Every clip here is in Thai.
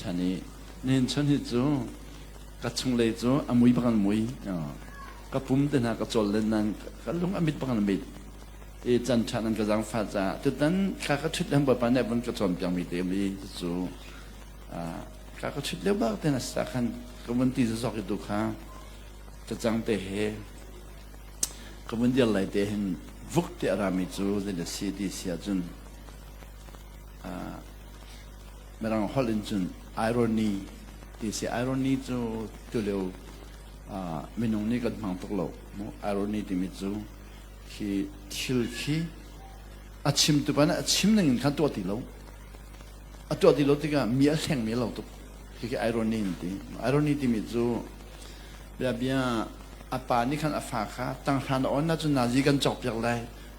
ท่านี้เน้นชนที่จูกระชงเลยจูอมวยบังมวยก็ปุ่มเดินหากระโจนเล่นนั้นก็ลงอมิดบังมิดจันทร์นั้นก็จังฟ้าจ้าจุดนั้นข้าก็ชุดแล้วแบบนั้นมันกระโจนยังมีเต็มเลยจูข้าก็ชุดแล้วบ้างแต่น่ะสักคันก็มันตีจะสอกอยู่ข้าจะจังเตะก็มันเดียวไหลเตะเห็นวุกเตะรามิจูเดลซีดีเสียจุนเมื่อเราฮอลลินจุนไอรอนีที่เสียไอรอนีจูตัวเร็วมินงนี่ก็มังตกโลมูไอรอนีที่มิจูที่ทิลคีอาชิมตัวปนะอาชิมหนึ่งขันตัวติโลตัวติโลที่ก็มีอะไรมีเราตุกที่ไอรอนีที่มิจูแบบนี้อาปานี่ขันอาฟาค่ะตั้งหันอ่อนน่าจะนาจีกันจบอย่างไร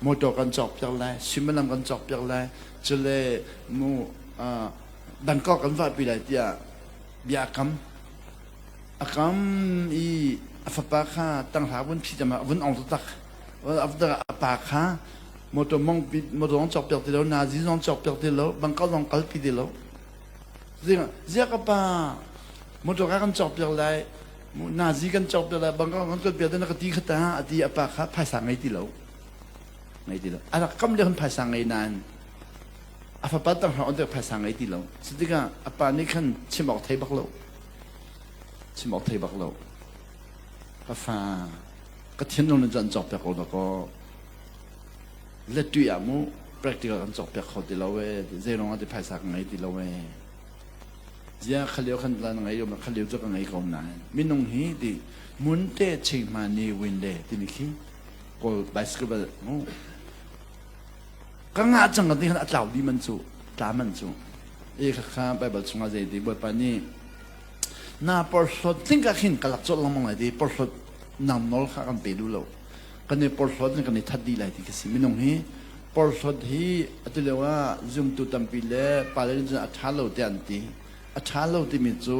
โมโตกันจบอย่างไรชิมลำกันจบอย่างไรจะเลยมูดังก็กันว่าปีไรเดียบียกัมอากัมอีอาฟาปาค่ะตั้งหาวันพิจารณาวันออกตักวันอัฟเดอร์อาปาค่ะโมโตมองโมโตต้องจบอย่างเดียวนาจีต้องจบอย่างเดียวบังก็ต้องกัลปีเดียวเรื่องกับปาโมโตกันจบอย่างไรนาซีกันจบแต่ละบางก็มันก็เปลี่ยนแต่นักตีขตาอดีอปาครับภายสังไงที่เราอะไรก็ไม่ได้คนภายสังไงนานอาฟาปัตตั้งหาอันเดียภายสังไงที่เราสุดที่ก็อปานี่ขันชิมออกไทยบักเราก็ฟ้าก็เทียนลงในจันจบแบบเขาแล้วก็เล็ดด้วยอ่ะมู practical กันจบแบบเขาที่เราเว้ยเจน้องอันเดียภายสังไงที่เราเว้ยยาขลียวขันตานไงโยมขลียวจะกันไงก็นานมินงฮีดิมุนเตชิมานีวินเดที่นี่ขี้ก็บายสกุลโอ้ก็งาจังกันที่ขันอัตราดีมันสู้ตามันสู้ข้าไปบัดสงอาเจดีบัดปานี่น่าปอร์สดทิ้งกันกลักจดลงมาเลยดีปอร์สดนำนอลข้ากันไปดูเรากันในปอร์สดนี่กันในทัดดีเลยที่กสิมินงฮีปอร์สดฮีอัตเลว่าจุมตุตัมปิเลปาเลนจะอัฐาโลเตียนตีอาชาโลที่มีจู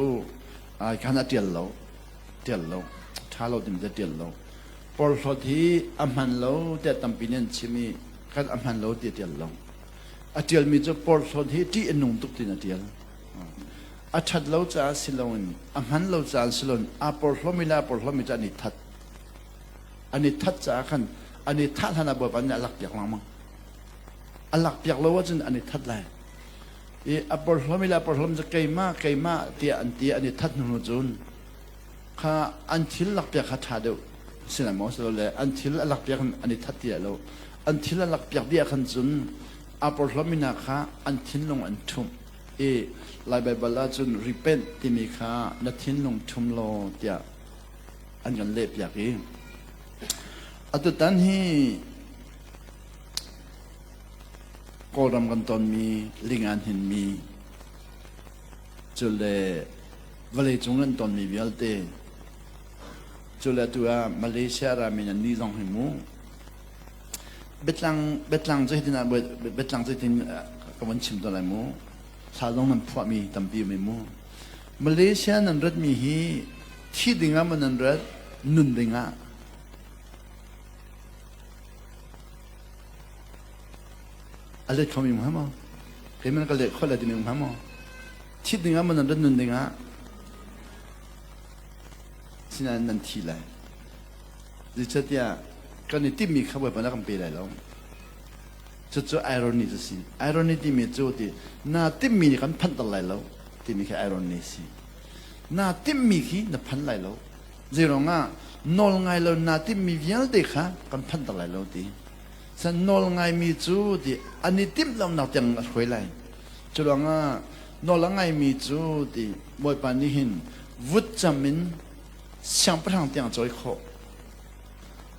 ขนาดเดียวเราชาโลที่มีเดียวเราพอสดที่อัมพันโลแต่ตั้มปีนั้นชิมีกันอัมพันโลเดียวเราอาเดียวมีจูพอสดที่นุ่งตุกที่นั่นเดียวอาชัดเราจะสิลอนอัมพันเราจะสิลอนอาพอสดมีลาพอสดมีจะนิทัดอันนี้ทัดจะขันอันนี้ทัดขนาดแบบอันนี้หลักอยากลังมั้งหลักอยากเราว่าจนอันนี้ทัดเลยอัปปอร์ลมิลาปอร์ลมจะเกยมาเตียอันนี้ทัดนุจุนข้าอันทิลหลักเปียกขาดเดียวสิ่งมอสโลเลยอันทิลหลักเปียกอันนี้ทัดเดียวเราอันทิลหลักเปียกเดียขันจุนอัปปอร์ลมินาข้าอันทิลลงอันทุ่มลายใบบลาจุนริเปนที่มีข้านัดทิลลงทุ่มโลเดียอันกันเล็บอยากเองอัตุตันฮีก็รำกันตอนมีลิงอันเห็นมีจุดเลยวันเลยจงกันตอนมีวิลเตจุดเลยตัวมาเลเซียรามินันนี่ลองให้มูเบ็ดลังจะเห็นนะเบ็ดลังจะเห็นกับวันชิมตัวอะไรมูสาลงนั้นพวกมีตั้มปีไม่มูมาเลเซียนั้นรัฐมีฮีที่ดิ่งมันนั้นรัฐนุนดิ่งอะไรเขามีมั้งมั้งเห็นมันก็เลยคนละที่มีมั้งมั้งทิศหนึ่งมันนั่นนั่นหนึ่งสิ่งนั้นทีไรดิฉันเนี่ยก็ในที่มีเขาบอกว่านักการเมืองแล้วจะไอรอนีจะสิไอรอนีที่มีจุดที่น่าที่มีกันพันตะไลแล้วที่มีแค่ไอรอนีสิน่าที่มีขี้น่าพันไลแล้วเจริญง่ะนอลไงแล้วน่าที่มีเวียนเด็กค่ะกันพันตะไลแล้วที่ฉันนอลไงมีจูดีอันนี้ทิมเราหนักจังหวยเลยจุดว่านอลไงมีจูดีบอยปานิหินวุฒิจามินช่างพลังเตียงจอยขอ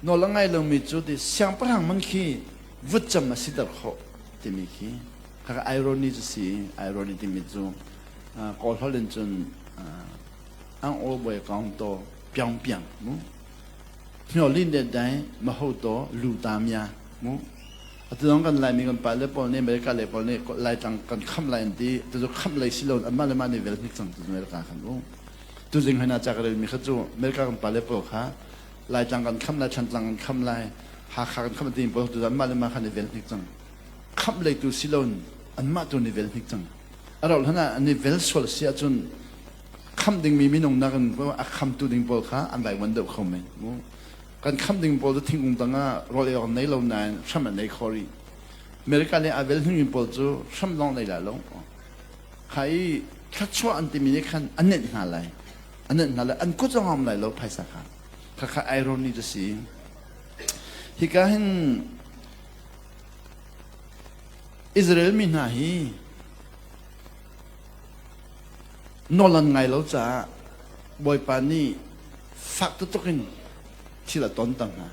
นอลไงเรามีจูดีช่างพลังมันขี้วุฒิจามาสิดขอที่มีขี้ข้าไอรอนีจะสิไอรอนีที่มีจูกอลฮอลเลนจนอังโอบอยกองโตเปียงมั้งเมื่อลินเด็ดได้มาหูโตลูตามยามูอัตโนกันไล่มีกันไปเล็บปนนี่อเมริกาเล็บปนนี่ไล่จังกันคำไล่ดีตัวคำไล่สิโลนอันมาเลมานี่เวลนิกสังตัวอเมริกาขันรู้ตัวจริงให้น่าจักเลยมีข้าจูอเมริกากันไปเล็บปนค่ะไล่จังกันคำไล่ชันจังกันคำไล่หาขากันคำตีนปนตัวอันมาเลมาขันนี่เวลนิกสังคำไล่ตัวสิโลนอันมาตัวนี่เวลนิกสัง เราท่านะอันนี้เวลสวลเสียจนคำดึงมีมินงนักกันเพราะว่าคำตัวดึงบอลค่ะอันใดวันเดียวเขาไม่การคำดึงบอลจะทิ้งองค์ต่างอ่ะรอเลี้ยงในเรานานช่ำในคอรีอเมริกาเนี่ยเวลทิ้งบอลจูช่ำลองในหลายลงใครทัดชัวอันที่มีนี่ขันอันนี้น่าไรอันนี้น่าไรอันก็จะงอมไหลเราภายสักค่ะข้าไอรอนีจะสิฮิกาเห็นอิสราเอลมีหน้าฮีนอลันไงเราจะบอยปานี่ฟักตุกินที่ละต้นตั้งนะ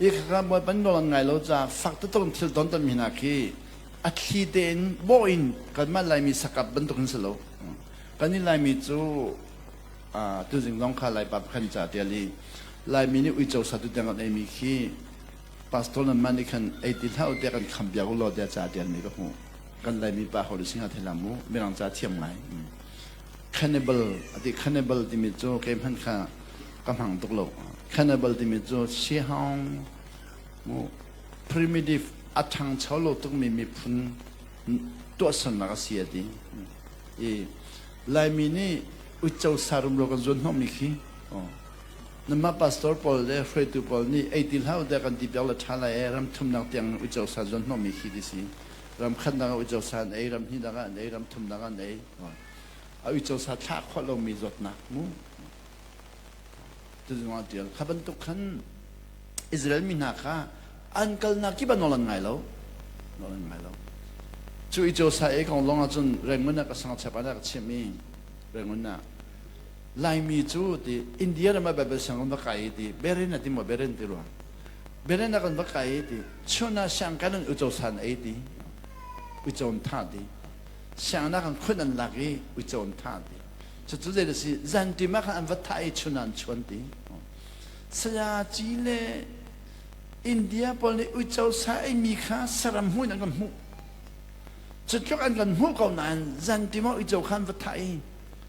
อีกครั้งบอยปานี่นอลันไงเราจะฟักตุกินที่ละต้นตั้งมีนาคีอัคคีเดนบอยน์กันมาไลมีสกัดบันตุกินสโลกันนี่ไลมีจูตัวจริงน้องข้าไลปับขันจ่าเดียลีไลมีนี่อุจจาระตุเดียกันไอมีคีพาสตอร์นั้นมันนี่ขันไอติดเท่าเดียกันคำยาวรอเดียจ่าเดียนี่ก็หูกันไลมีป่าเขาดูสิงห์เทลามูไม่รังจ่าเทียมไงcannibal อดี cannibal ที่มีโจ้เกมพันข้ากำหังตกโลก cannibal ที่มีโจ้เชี่ยห้องมู primitive อัฐังชาวโลกต้องมีพุนตัวสนมากเสียดีลายมีนี่อุจจาระสารุมโลกันจนน้องมีขี้นั่นมา pastor Paul เล่ฟรีตู Paul นี่ไอติลเฮาเด็กันที่เปล่าละชาลายรำทุ่มนักเตียงอุจจาระสาจนน้องมีขี้ดิสิรำขันนักอุจจาระสารรำที่นักรำทุ่มนักเอาอุจจาระชาข้อลงมีจดนักมูจะจะมาเดียวข้าบรรทุกขันอิสราเอลมีนักค่ะอันกัลนักที่บ้านนอลันไงแล้วนอลันไงแล้วจู่อุจจาระเอกของลงอาจนแรงมันนักสังเกตปานักเชื่อมีแรงมันนักลายมีจู่ที่อินเดียเรามาแบบสังคมบักไก่ที่เบรนน่ะที่มาเบรนที่รู้เบรนนักกันบักไก่ที่ชนน่ะสังกัดอุจจาระเอที่อุจจาระท่าที่想那个困难那个为做他的，就做这个是人对嘛看不太出难穿的。是呀，今嘞，印度把那为做啥米卡啥人会那个木，这就按个木够难，人对嘛为做看不太，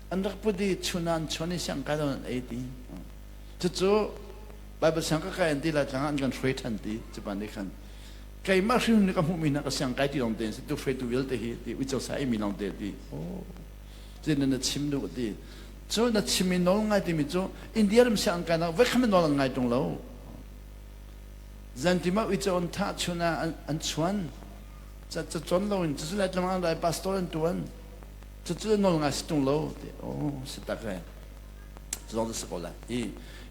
按那不得出难穿的想干到那的，就做，拜不想个干的了，讲按个水产的，这般的看。kay masyong nakamumin na kasi ang kahit ilang din sa to free to will di ucaw sa imi lang di na chimno di so na chiminol nga di medyo hindi alam siya ang kana wag kami nol nga itong law zantima ucaw ang ta chuna ang chuan sa chon law in sa lahat ng mga pastor ang tuwan sa nol nga itong law sa takay sa sa kola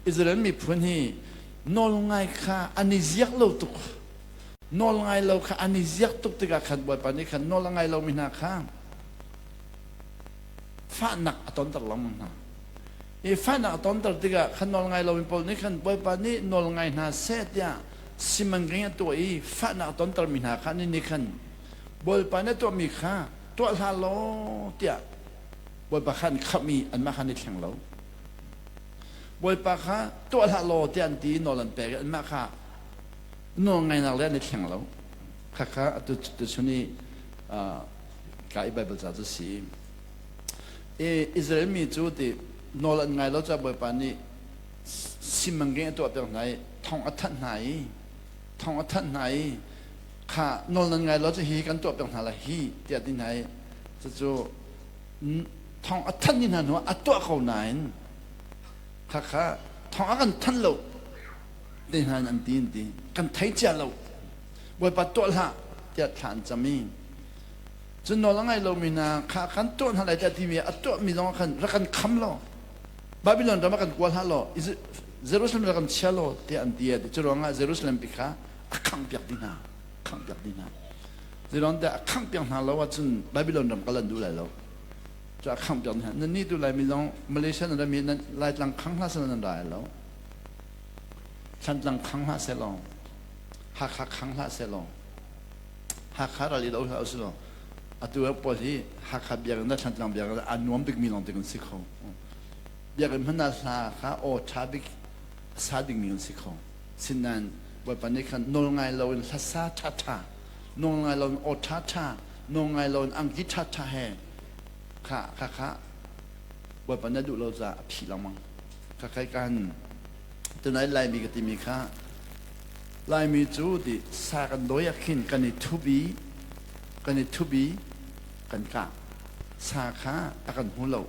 Israel mi punhi nol nga ka aniziyak law to nol ngay law ka aniziyak tuk tiga kan boy pani kan nol ngay law mina ka fa nak aton tar lam na fa nak aton tar tiga kan nol ngay law min pol ni kan boy pani nol ngay na set ya simangeng to fa nak aton tar mina ka ni kan boy pani to mi ka to la lo tia boy pa kan khami an ma kan ni thang law boy pa ka to la lo tian ti nol an pe an ma ka no ngay na le ni thang lo kha tu chuni kai bible za si Israel mi chu ti no lan ngai lo cha boy pa ni simangeng to apeng nai thong athan nai kha no lan ngai lo cha hi kan to apeng hala hi tia din nai chu thong athan ni na no atwa ko nai kha thong akan than lo din han an tin ti kan thai cha lo boy pa to la tia than chami chun no langai lo mina kha kan to han lai ta ti mi atto mi long kan ra kan kham lo babylon ra ma kan kwal ha lo is jerusalem ra kan cha lo ti an ti de churo nga jerusalem pi kha akhang pyak dina zirong da akhang pyak na lo wa chun babylon ram kalan du lai lo cha akhang pyak na ni du lai mi long malaysia na mi lai lang khang ha san na dai loฉันลังขังหาเสลองหักขังหาเสลองหักอะไรเราเอาสิลองตัวพอที่หักเบียร์นั้นฉันลังเบียร์อันนวมบิ๊กมีลองเด็กสิเขาเบียร์มันน่าสาขาโอชาบิ๊กสาดิ่งมีลองสิเขาสินนั้นวันปันนี้กันนงไงเราเป็นภาษาชานงไงเราโอชานงไงเราอังกฤษชาแห่ค่ะวันปันนี้ดูเราจะผีละมั้งค่ะใครกันตัวไหนลายมีกติมีค่าลายมีจูดิสากันโดยขินกันในทุบี กันกะสาขาอากันหูเรา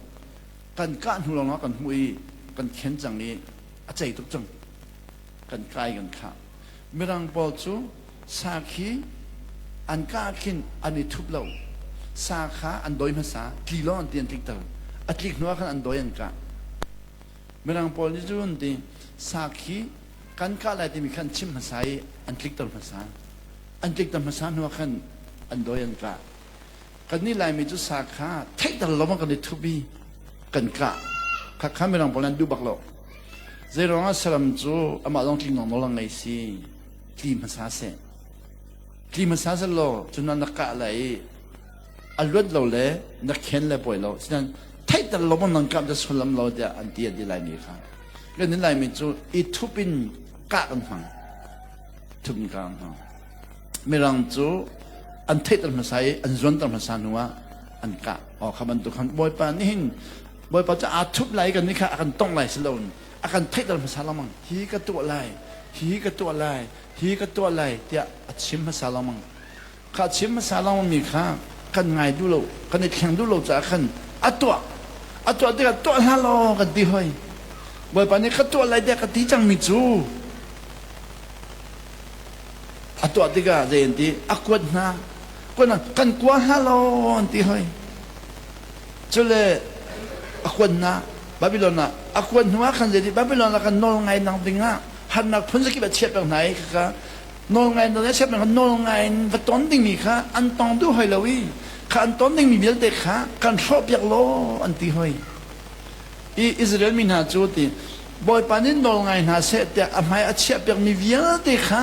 กันกะหูเราเนาะกันหุยกันเข็นจังนี้อาใจตุกจังกันไกลกันข้าเมื่อรังปอจูสาขีอันกะขินอันนี้ทุบเราสาขาอันโดยภาษากีโลอันเตียนติกเตออัตลิกนัวขันอันโดยอันกะเมื่อรังปอจิจูนตีสาขีกันกะอะไรที่มีขันชิมภาษาอันติกเตอภาษาอันติกเตอภาษานัวขันอันโดยอันกะกันนี่ลายมีจุสาขาเทคตลอดมันกันในทุบีกันกะข้าไม่รังปอนั้นดูบักโลเจรองอัสลัมจูอามาลองคลินองนอลังไงสิคลิมาซาเซคลิมาซาเซโลจุนันนักกะอะไรอัลวัดเราเลยนักเข็นเลยป่วยเราฉะนั้นไทยแต่เราไม่นังกับจะสุลัมเราเดียอันเดียดีลายมีค่ะเรื่องนี้ลายมีจูอีทุบินกะกันฟังทุบินกะกันฟังไม่รังจูอันไทยแต่ภาษาอันจวนแต่ภาษาหนัวอันกะออกคำบรรทุกคำบ่อยปานนี่บ่อยปานจะอาทุบไหลกันนี่ค่ะอันต้องไหลสโลนอาการเทศภาษาละมังฮีกตัวลายฮีกตัวลายฮีกตัวลายเดี๋ยวชิมภาษาละมังข้าชิมภาษาละมังมีข้ากันไงดูโลกันในแข่งดูโลจะขันอัตัวเด็กตัวฮัลโหลกันดีหอยบ่อยปานนี้ข้าตัวลายเด็กกันดีจังมิจูตัวเด็กเรียนดีอักวดนะคนนั้นกันกว่าฮัลโหลดีหอยจุเลอักวดนะบาบิโลนอะควรหัวขันเดียบาบิโลนละกันนอลไงนางติงะหันนักพ้นสกิบเชียบแบบไหนคะนอลไงตอนนี้เชียบแบบนอลไงวัดต้นติงมีค่ะอันตองดูหอยเลวีค่ะอันต้นติงมีเบียดเด็กค่ะกันชอบอยากโลอันตีหอยอิสราเอลมีหน้าจุดที่บ่อยปานนี้นอลไงหน้าเสดแต่อภัยอาเชียบแบบมีเบียดเด็กค่ะ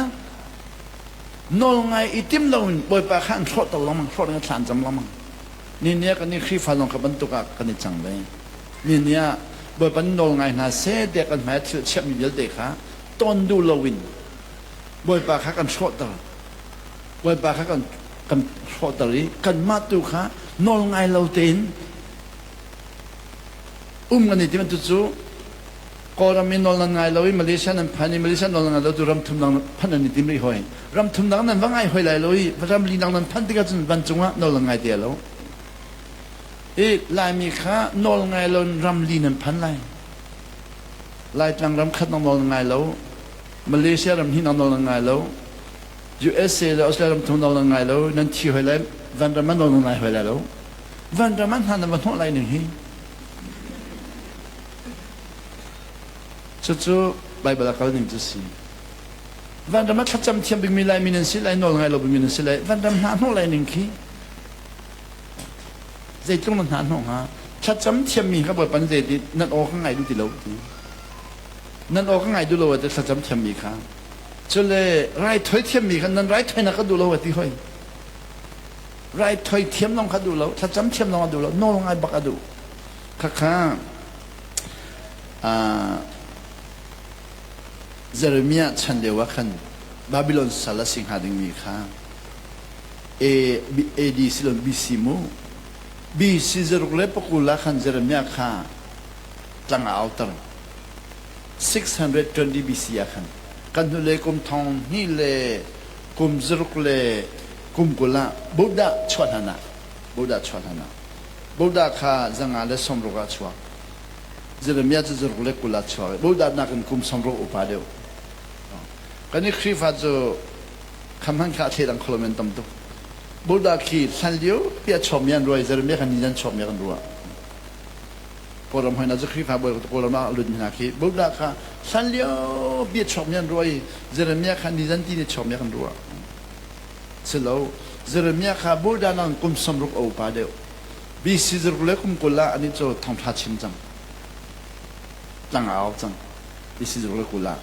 นอลไงอิติมเราบ่อยปานขันชอบตลอดมันชอบเงินฐานจำละมันนี่เนี่ยกันนี่ขี้ฟ้าลงกับบรรทุกกันนี่จังเลยนี่เนี่ยบ่ปันโนไงนะเสด็จกันแม้เชื่อมีเยอะเด็กฮะต้นดูลวินบ่ปากกันชดตลอดบ่ปากกันชดตลอดกันมาตุค่ะโนไงเราเต็นกันนี่ที่มันจู่ๆก็เราไม่โนไงเราวิมาเลเซียนั้นพันมาเลเซียโนไงเราดูรำทุ่มดังพันนี่ที่ไม่ห่วยรำทุ่มดังนั้นว่าไงห่วยไรเราวิรำลีดังนั้นพันที่กันจนบรรจุว่าโนไงเดียวเราลายมีค่านอลไงเรารำลีนันพันลายจังรำคัดนอลไงเรามาเลเซียรำหินนอลไงเรา USA เราออสเตรเลียรำทุ่งนอลไงเรานั่นที่หอยเลยวันรำมันนอลไงหอยเลยเราวันรำมันหันมาทุ่งไรหนึ่งฮีจู่ๆไบเบิลเขาหนึ่งจุดสี่วันรำมันขัดจำเทียมบิมีลายมีนันสิลายนอลไงเราบิมีนันสิลายวันรำหันทุ่งไรหนึ่งฮีใจตรงนั้นหาหงฮะชัดจำเทียมมีครับบอกปันเจดีนั่นออกข้างไงดูติโลนั่นออกข้างไงดูโลแต่ชัดจำเทียมมีครับจนเลยไรถอยเทียมมีครับนั่นไรถอยนักก็ดูโลว่าที่ห้อยไรถอยเทียมน้องเขาดูโลชัดจำเทียมน้องดูโลน้องไงบักดูข้าเจเรมียฉันเดียวว่าขันบาบิโลนสารสิงหาดึงมีครับAD สิลอนบีซีมูบีซีเจรุกเล็บกุลาขันเจรมียข้าจังเอาตร์620 BC ขันกันดูเลยกุมทองนี่เลยกุมเจรุกเลยกุมกุลาบุดาชวดนะบุดาชวดนะบุดาข้าจังอาเลสมรุกาชวเจรมียจะเจรุกเล็กุลาชวบุดานักกุมสมรุกอุปาเดียวกันนี่คริฟัดजोคำพันข้าเทดังคลเมนตัมตุบุดาคีสันเดียวเปียชมยันรวยเจริญเมียกันนิจันชมยันรัวพอเราเห็นนักคริฟาบอยพอเรามาลุ้นนักคีบุดาค่ะสันเดียวเปียชมยันรวยเจริญเมียกันนิจันที่นี่ชมยันรัวเสร็จแล้วเจริญเมียค่ะบุดานั่งกุมสมรุกเอาปาเดียวบีซีจรุกเล็กกุมกุลาอันนี้จะทำทัดชิมจังจังเอาจังบีซีจรุกเล็กกุลา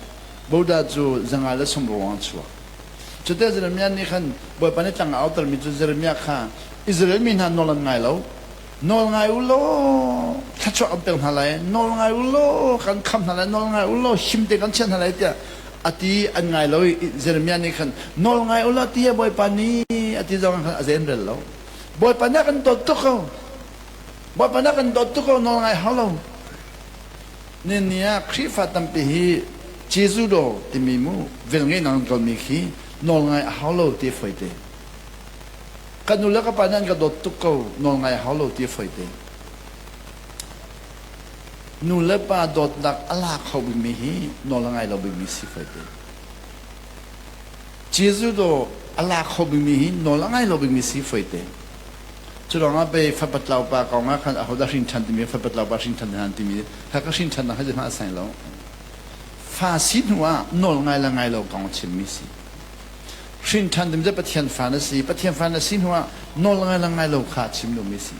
บุดาจะจังอาเลสมรุกอันชัวจุดเดชเจริญมีนี่ขันบ่อยปานนี้จังเอาตร์มีจุดเจริญมีข้าอิสราเอลมีนั่นนอลไงแล้วนอลไงอุโลถ้าชอบอันเป็นอะไรนอลไงอุโลกันคำอะไรนอลไงอุโลชิมเด็กันเช่นอะไรเดียอธิอันไงแล้วเจริญมีนี่ขันนอลไงอุโลที่บ่อยปานนี้อธิจังขันอาเซนเรลแล้วบ่อยปานนี้กันตดตุกเขาบ่อยปานนี้กันตดตุกเขานอลไงฮัลโหลเนี่ยคริฟัตัมปีฮีเจซูโดติมิมูเวลเงินนั่งกันมีขี้นอลไงฮัลโหลที่ไฟเด กันนู่นแล้วก็ปานั่นก็โดดตุกเขานอนไงเขาโลตีไฟเตนู่นแล้วปาโดดดักอะไรเขาบิมีฮีนอนไงเราบิมีสิไฟเตเจสุโดอะไรเขาบิมีฮีนอนไงเราบิมีสิไฟเตจุดนั้นไปฟัดปัตลาวปากองอ่ะคันเขาได้ชินชันที่มีฟัดปัตลาวปาชินชันที่นั่นที่มีถ้าก็ชินชันนะเขาจะมาสั่งเราฟาสินว่านอนไงละไงเรากองชิมมิสิชินชันที่มีจะปะเทียนฟานสิปะเทียนฟานสินว่านอนไงละไงเราขาดชิมเรามิสิ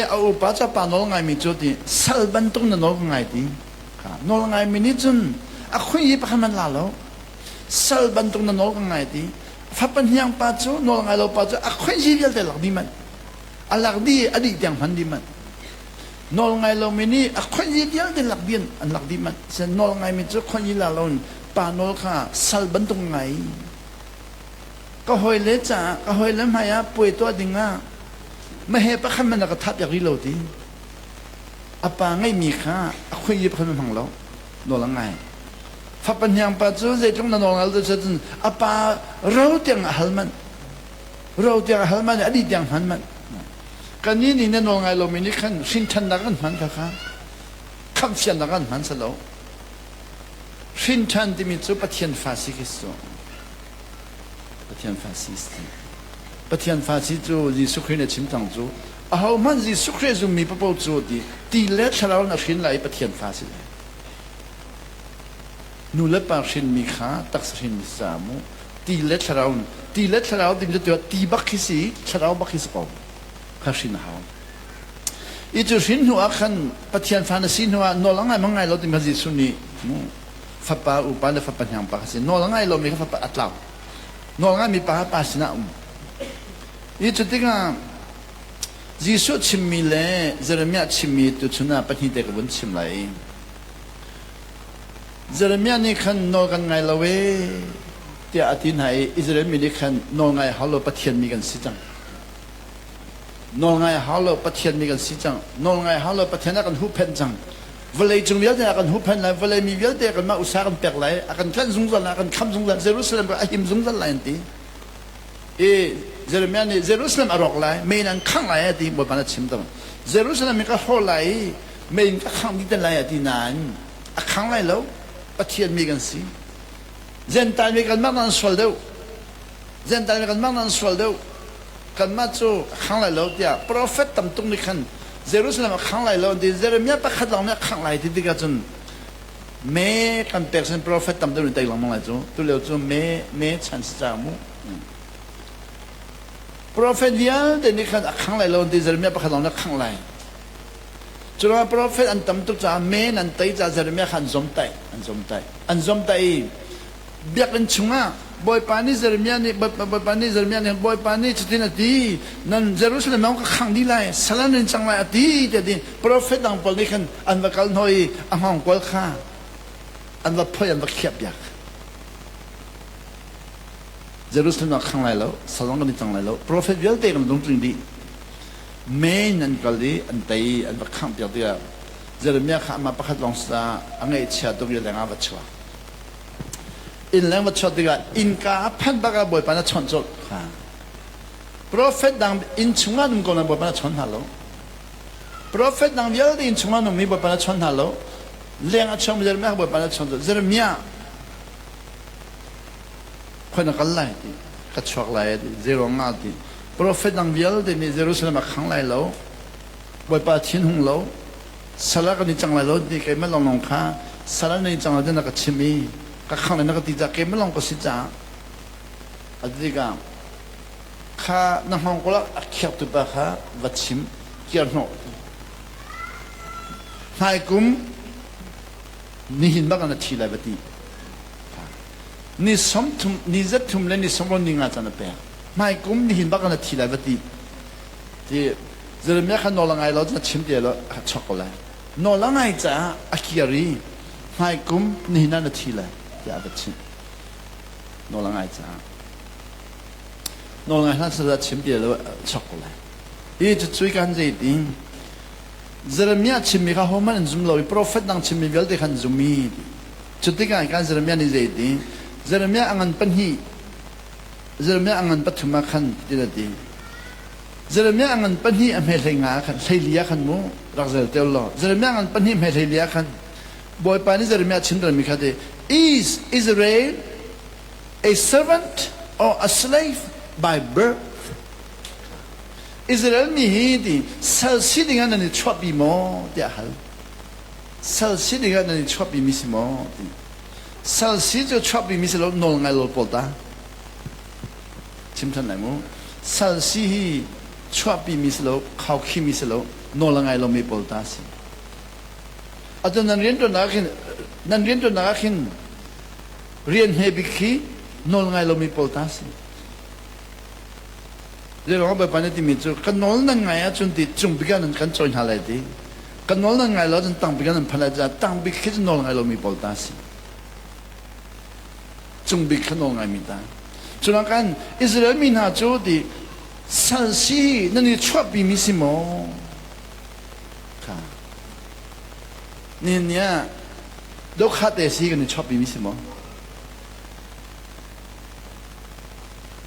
เอาอุปาจะปานอนไงมีจุดที่สัลบันตรงนั้นนอนไงดีนอนไงมีนิจุนอ่ะคุยยี่ปะมันลาแล้วสัลบันตรงนั้นนอนไงดีฟับปัญญาปัจจุนอนไงเราปัจจุอ่ะคุยยี่เดียวแต่หลักดีมันอ่ะหลักดีอดีตอย่างพันดีมันนอนไงเราไม่นี่อ่ะคุยยี่เดียวแต่หลักเบียนอันหลักดีมันเช่นนอนไงมีจุดคุยยี่ลาเราปานอนค่ะสัลบันตรงไงก็หอยเละจ้าก็หอยเละมาอ่ะป่วยตัวดิ่งอ่ะไม่เห็นปะคันมันก็ทับอย่างนี้เราดีอ่ะปาไม่มีค่าอ่ะคุยยี่ปะคันมันพังเรานอนไงฟับปัญญาปัจจุบันตรงนั้นนอนไงเราจะจนอ่ะปาเราเตียงฮัลมันเราเตียงฮัลมันอดีตอย่างฮัลมันกันนี้นี่นอนไงเราไม่นี่ขันชินชันนักกันมันค่ะคำเสียนนักกันมันสลาวชินชันที่มีจุดปะเทียนฟาสิกิสโตปะเทียนฟาสิสต์ปะเทียนฟาสิจูยิสุครีเนี่ยชิมตังจูเอามันยิสุครีจูมีพระพุทธจูดีตีเล็กชะลาวนักชินไหลปะเทียนฟาสิเลยนู่นเล็บปากชินมีขาตักชินมีสามูตีเล็กชะลาวตีเล็กชะลาวที่มันจะตัวตีบักขิสีชะลาวบักขิสกอบข้าชินหาวอีจูชินหัวขันปะเทียนฟาสินหัวนอลังไงมังไงเราติมันยิสุนีฟับปาอุปาเลฟับปัญญาปากสินอลังไงเรามีฟับปาอัตลาวนอลังไงมีปาปาสินะอีจุดที่กันยิสุชิมมีเล่เจเรมียชิมมีตุชุนาปนิเตกบุญชิมไหลเจเรมียนี่ขันนอกันไงละเวเตียอาทิตย์ไหนอิสราเอลมีนี่ขันนอไงฮัลโหลปะเทียนมีกันสิจังนอไงฮัลโหลปะเทียนมีกันสิจังนอไงฮัลโหลปะเทียนนักกันหุบเพนจังเวลาจงเวียดเนี่ยกันหุบเพนเลยเวลามีเวียดเนี่ยกันมาอุตสาหกันเปียกไหลกันขั้นสูงสันกันคำสูงสันเยรูซาเล็มกับอาหิมสูงสันไหลนี่เยเรมียนี่เยรูซาเล็มอรอกไหลไม่นั่งข้างไหลที่บนบ้านชิมตังเยรูซาเล็มมีก็หัวไหลไม่นั่งข้างที่จะไหลที่นั่นข้างไหลแล้วปะเทียนมีกันสิเจนตายมีกันมากนั้นสวดเดียวเจนตายมีกันมากนั้นสวดเดียวกันมาจู่ข้างไหลแล้วเดียโปรเฟตตั้มตรงนี้ขันเยรูซาเล็มข้างไหลแล้วดีเยเรมียปะขัดลองเนี่ยข้างไหลที่ดีกันจนเมกันเปอร์เซ็นต์โปรเฟตตั้มตรงนี้ได้ลองมั้งเลยจู่ตัวเลี้ยวจู่เมชันส์จามูโปรเฟตเดียเดี๋ยวนี้ขันข้างไหลแล้วดีเยเรมียปะขัดลองเนี่ยข้างไหลจุดว่าโปรเฟตอันตั้มตุกจ้าเมนันไตจ้าเยเรมียขันซอมไตอันซอมไตเบียกันชุงอ่ะบอยปานีเยเรมียนี่บอยปานีเยเรมียนี่บอยปานีจุดที่นั่นดีนั่นเยรูซาเล็มมันก็ขังดีเลยสลานินจังเลยดีเดี๋ยวนี้โปรเฟตต่างปอนี่ขันอันว่ากันหน่อยอันห้องกวลข้าอันว่าพ่ออันว่าเขียบยักเยรูซาเล็มมันขังไรแล้วสลานินจังไรแล้วโปรเฟตเยลเตกันตรงจริงดีเมนันก็เลยอันไตอันว่าขังเปียกเดียวเยเรมียข้ามาประคัดลองสตาอันไงเชื่อตัวเยลงอาวัชวะอินแรงวัชวะดีกว่าอินกาพันบากาบอยปานะชนจดค่ะโปรเฟตดังอินชุงานุมก่อนบอยปานะชนฮัลโหลโปรเฟตดังเยลดีอินชุงานุมมีบอยปานะชนฮัลโหลเลี้ยงอาชมเยเรมียบอยปานะชนจดเยเรมียคนนักไล่กัดชกไล่เจริญงาดีโปรเฟตดังเยลดีนี่เยรูซาเล็มขังไล่แล้วบอยปาทิ้งหงแล้วสลากันนี่จังไรแล้วนี่แกไม่ลองข้าสลานี่จังไรเดินนักชิมีก็ข้างในนักตีจากแกไม่ลองก็สิจ้าอันนี้ก็ข้านั่งห้องก็ละเขียบตัวบ้าข้าวัดชิมเกี่ยวหนอนายกุมนี่หินบ้ากันทีไรบัดนี้นี่สมทุมนี่จะทุมเลยนี่สมรนี่งาจันเปียนายกุมนี่หินบ้ากันทีไรบัดนี้ที่เจริญเมียขันนอลังไงเราจะชิมเดียวเราช็อกโกแลตนอลังไงจ้าอากิรีไม่กุมนี่นั่นทีเลยจะเอาไปชิมนอลังไงจ้านอลังไงนั่นจะชิมเดียวเราช็อกโกแลตอีจะช่วยกันใจดีเจริญเมียชิมมีข้าวมันจุ่มเราโปรเฟตนั่งชิมมีเวลเดขันจุ่มมีจุดที่การเจริญเมียนี่ใจดีเจริญเมียอันนั้นเป็นฮี Jeremia angan patuma khan tinati Jeremia angan panhi amhe lenga khan thailia khan mu rakzel teulo Jeremia angan panhi amhe thailia khan boy pani Jeremia chindra mi khade is Israel a servant or a slave by birth Israel mi hi di sal sidinga na ni chopi mo dia hal sal sidinga na ni chopi misimo sal sijo chopi misilo nol ngai lo polta chimthan nai mo sal si hi chopi misilo khau khi misilo nol ngai lo mi polta si ato nan rien to na khin rien he bikhi nol ngai lo mi polta si le lo ba paneti mi chu kanol na ngai a chun ti chung bigan nan kan chon halai ti kanol na ngai lo jan tang bigan nan phala ja tang bik khis nol ngai lo mi polta si chung bik kanol ngai mi ta chuna kan Israel mi na chu di sal si nani chwa bi mi si mo ka ni nya do khate si kan chwa bi mi si mo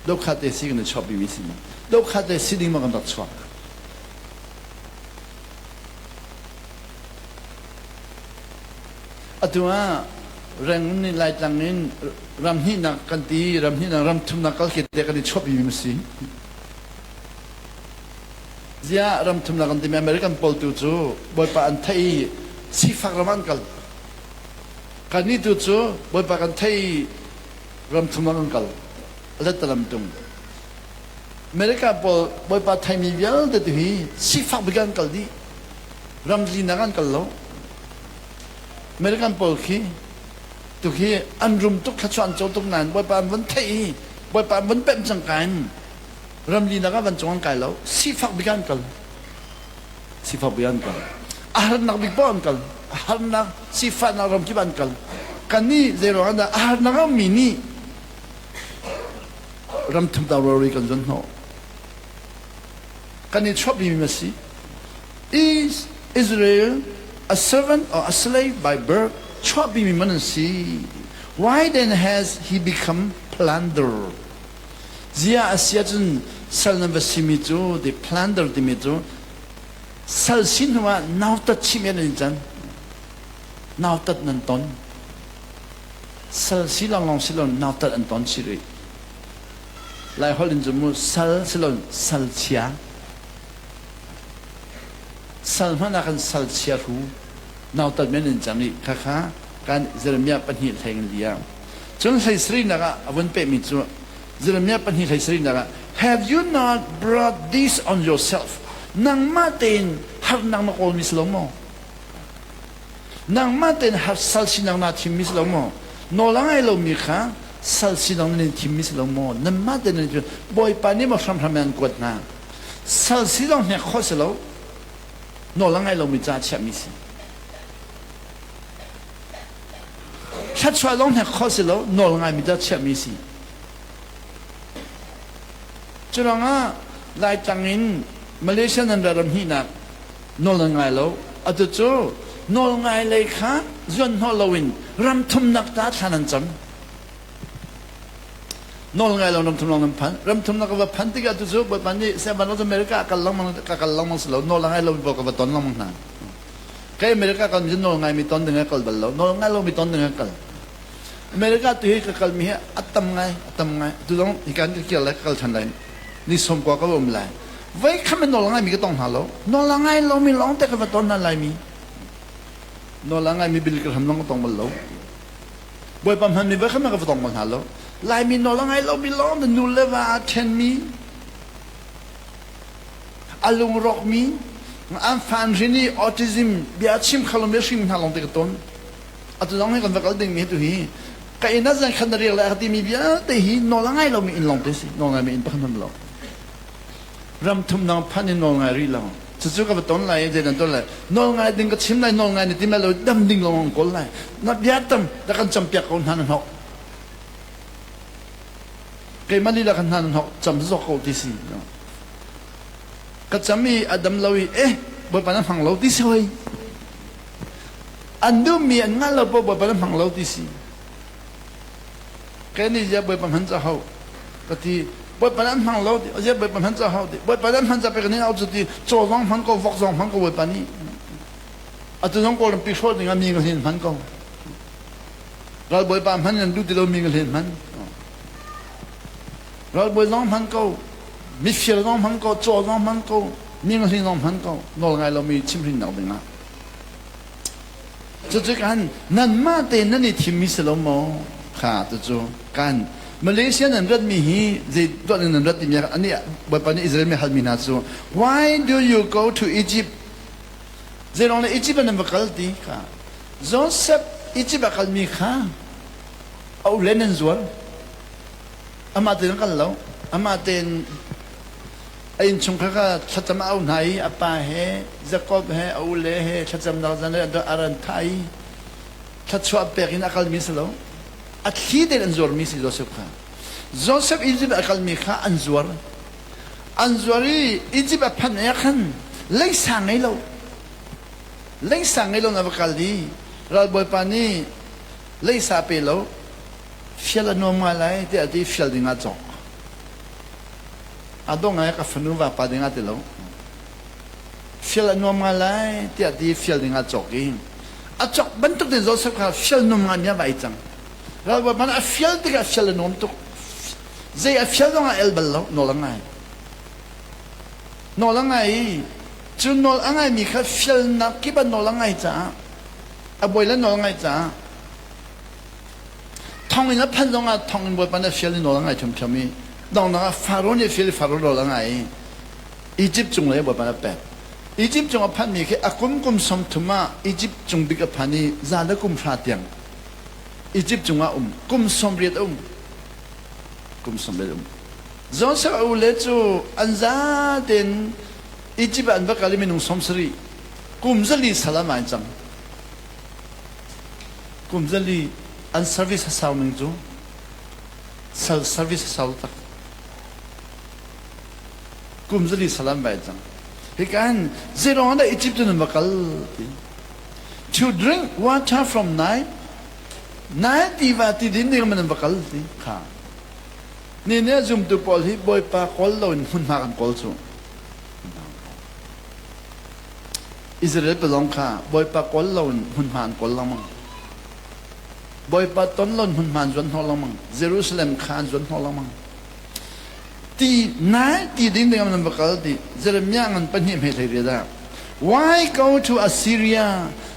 do khate si kan chwa bi mi si mo do khate si ding ma kan da chwa atua rang ni lai tang nin ram hi na kan ti ram hi na ram thum na kal ke te kan chwa bi mi si zia ram thum na kan ti American pol tu chu boy pa an thai si fak raman kal kan ni tu chu boy pa kan thai ram thum na kan kal ala talam tung America pol boy pa thai mi vial de tu hi si fak bigan kal di ram li na kan kal lo American pol khi tu khi an rum tuk khachuan chau tuk nan boy pa vẫn thai boy pa vẫn pem chang kan ram li na ka van chong kai lo si fak bigan kal si fak bigan kal ahar nak big bon kal ahar nak si fa na ram ki ban kal kani zero anda ahar na mini ram thum da ro kan jon no kani chop bi mi si is Israel a servant or a slave by birth chop bi mi man si why then has he become plunder zia asiatun sal number simitu the plunder dimitu sal sinwa nautat chimen injan nautat nan ton sal silang long silon nautat an ton siri lai holin jumu sal silon sal chia sal mana kan sal chia ru nautat men injan ni kha kan Jeremia panhi theng lia chung sai sri naga avun pe mi chu Jeremia panhi sai sri naga have you not brought this on yourself nang matin har nang na kol mislomo nang matin har sal sinang na tim mislomo no lang ai lo mi kha sal sinang na tim mislomo nang matin na boy pani mo sam sam an kot na sal sinang ne khoselo no lang ai lo mi cha cha mi si chat chwa long ne khoselo no lang ai mi cha cha mi si churanga lai tangin Malaysia nan daram hina nol ngai lo atu chu nol ngai lai kha zon holowin ram thum nak ta thanan cham nol ngai lo ram thum long phan ram thum nak ba phan ti ga tu chu ba pani se ba no America kal long mang slo nol ngai lo bo ka ba ton long na kai America kan jin nol ngai mi ton ding kal bal lo nol ngai lo mi ton ding kal America tu hi ka kal mi atam ngai tu long ikan ki la kal than lai ni som ko ka bom lai vậy không nên nói mi cái tông halo nó là ngay lo mi long te cái vật tông lại mi nó là ngay mi bil cái hầm long tông bal lo boy pam han mi vậy không cái vật tông bal halo lại mi nó là ngay lo mi long the new level ten mi alung rock mi am fan rini autism bia chim khalom be shim halong te cái tông atu long hay còn vật cái ding mi tu hi cái nó rằng khăn riêng lại thì mi bia te hi nó là ngay lo mi in long te si nó ngay mi in pa khăn lo ram thum nang phanin nol ngai ri long chu ka ton lai je dan ton lai nol ngai ding ka chim lai nol ngai ni tim lai dam ding long kol lai na bia tam da kan champiak kon han ho ke mali la kan han ho cham zo ko ti si ka chami adam lawi bo pa na phang lo ti soi andu mi an ngal lo bo pa na phang lo ti si ke ni ja bo pa han cha ho ก็ที่บทปนันพังเราดิเจ้าบทปนันจะเขาดิบทปนันพันจะไปกันนี่เอาจุดที่โจร้องพันก็วอกร้องพันก็บทปนี้อาจจะต้องโกนปีโชดอย่างมีเงินเห็นพันก็เราบทปานพันยังดูที่เรามีเงินเห็นพันเราบทร้องพันก็มิเชลร้องพันก็โจร้องพันก็มีเงินเห็นร้องพันก็นอกไงเรามีชิมพินเอาไปนะจุดกันนั่นมาเต้นนั่นนี่ทีมมิสลโมค่ะจุดกันมาเลเซียนั่นรัฐมีฮีจีตัวนั่นรัฐมีอันนี้บทปนี้อิสราเอลมีฮัลมินาซู Why do you go to Egypt จีนองเลยอียิปต์นั่นบักลตีค่ะโจเซฟอียิปต์บักลมีค่ะเอาเลนส์วนอามาเต้นกันแล้วอามาเต้นไอ้ชุงข้าชัดจำเอาไหนอาปาเฮจะกอบเฮเอาเล่เฮชัดจำเราจะเนี่ยดอารันไทยชัดชัวเปกินอักลมิสแล้วอัดขี้เดินอันซวร์มิสโจเซฟค่ะโจเซฟอียิปต์อักลมีค่ะอันซวร์อียิปต์พันยักษ์เลยสั่งให้เราเลยสั่งให้เราในบักลดีเราบอยปานี่เลยสาเปเราเฟียลโนมาไลที่อดีตเฟียลดิ่งอาจอกอาดงไงกับฟนูว่าปาดิ่งอาติเราเฟียลโนมาไลที่อดีตเฟียลดิ่งอาจอกเองอาจอกบรรทุกเดินโจเซฟค่ะเฟียลโนมาเนี่ยไว้จังเราบอยปานี่เฟียลดิ่งเฟียลโนมตุกเจียเฟียลดิ่งเอลเบลเราโนลังไงโนลังไงจุนโนลังไงมีแค่เฟียลนักกี่บันโนลังไงจ้าอาบอยแล้วโนลังไงจ้าทองอินแล้วพันตรงอ่ะทองอินบอยปานเฟียลโนลังไงชมชมีดองนะฟาโรห์เนี่ยเฟียลฟาโรห์โนลังไงอียิปต์จงเลยบอยปานเป็ดอียิปต์จงพันมีแค่อากุมกุมสมทุมาอียิปต์จงบิกพันนี่ซาเลกุมฟาเตียงอียิปต์จงกุมสมเรียดกุมสมเรียดจงเสาอุเลจูอันซาเดนอียิปต์อันบักลิมินุงสมสรีกุมซลีสลามอันจังกุมซลีอันเซอร์วิสสาวนึงจูเซอร์วิสสาวตักกุมซลีสลามไปจังเฮกันเจรอนได้อียิปต์นึงบักล to drink water from Nile ที่ว่าที่ดินนี่มันบักลที่ค่ะนี่เนี่ยจุ่มตุปอลที่บอยปากอลเราหุ่นมากันกอลจูอิสราเอลเป็นลองค่ะบอยปากอลเราหุ่นมากันกอลละมั้งบอยปาต้นล้นหุ่นมันจวนทอลมังเยรูซาเล็มขานจวนทอลมังที่นั่นที่ดินเดียวมันบักลที่เจเรมียงันเป็นหิมเหตุเรียดา Why go to Assyria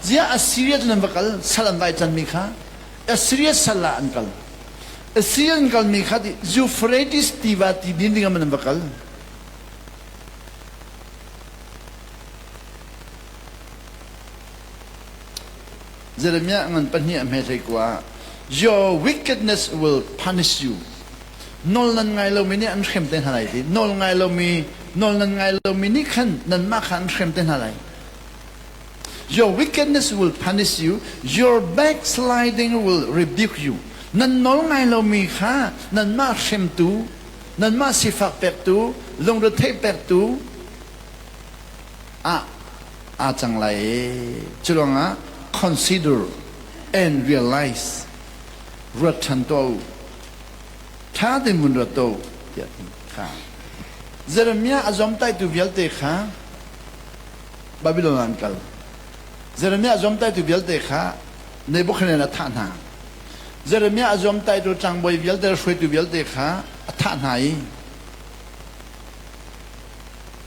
เจ้าอัสซีเรียจนบักลสลัมไปจันมีค่ะอัสซีเรียสลาอันกัลอัสซีเรียนกัลมีค่ะที่ยูเฟรติสที่ว่าที่ดินเดียวมันบักลเจเรมียงันเป็นหิมเหตุกว่า Your wickedness will punish you นอลนันไงเรามีนี่อันเข้มเต็นอะไรที่นอลนันไงเรามีนี่ขันนั่นมากขันเข้มเต็นอะไร Your wickedness will punish you Your backsliding will rebuke you นั่นนอลไงเรามีค่ะนั่นมากเข้มตูนั่นมากสิฟักเป็ดตูลงรถเทปเป็ดตูจังไรจุลงะ consider and realize รัชันโตท้าดิมุนรัตโตเดียร์ค่ะเจเรมียอาจอมไตตุเวลเตค่ะบาบิโลนันกัลเจเรมียอาจอมไตตุเวลเตค่ะในบุคคลนั้นท่านาเจเรมียอาจอมไตตุจังบอยเวลเตช่วยตุเวลเตค่ะท่าไหน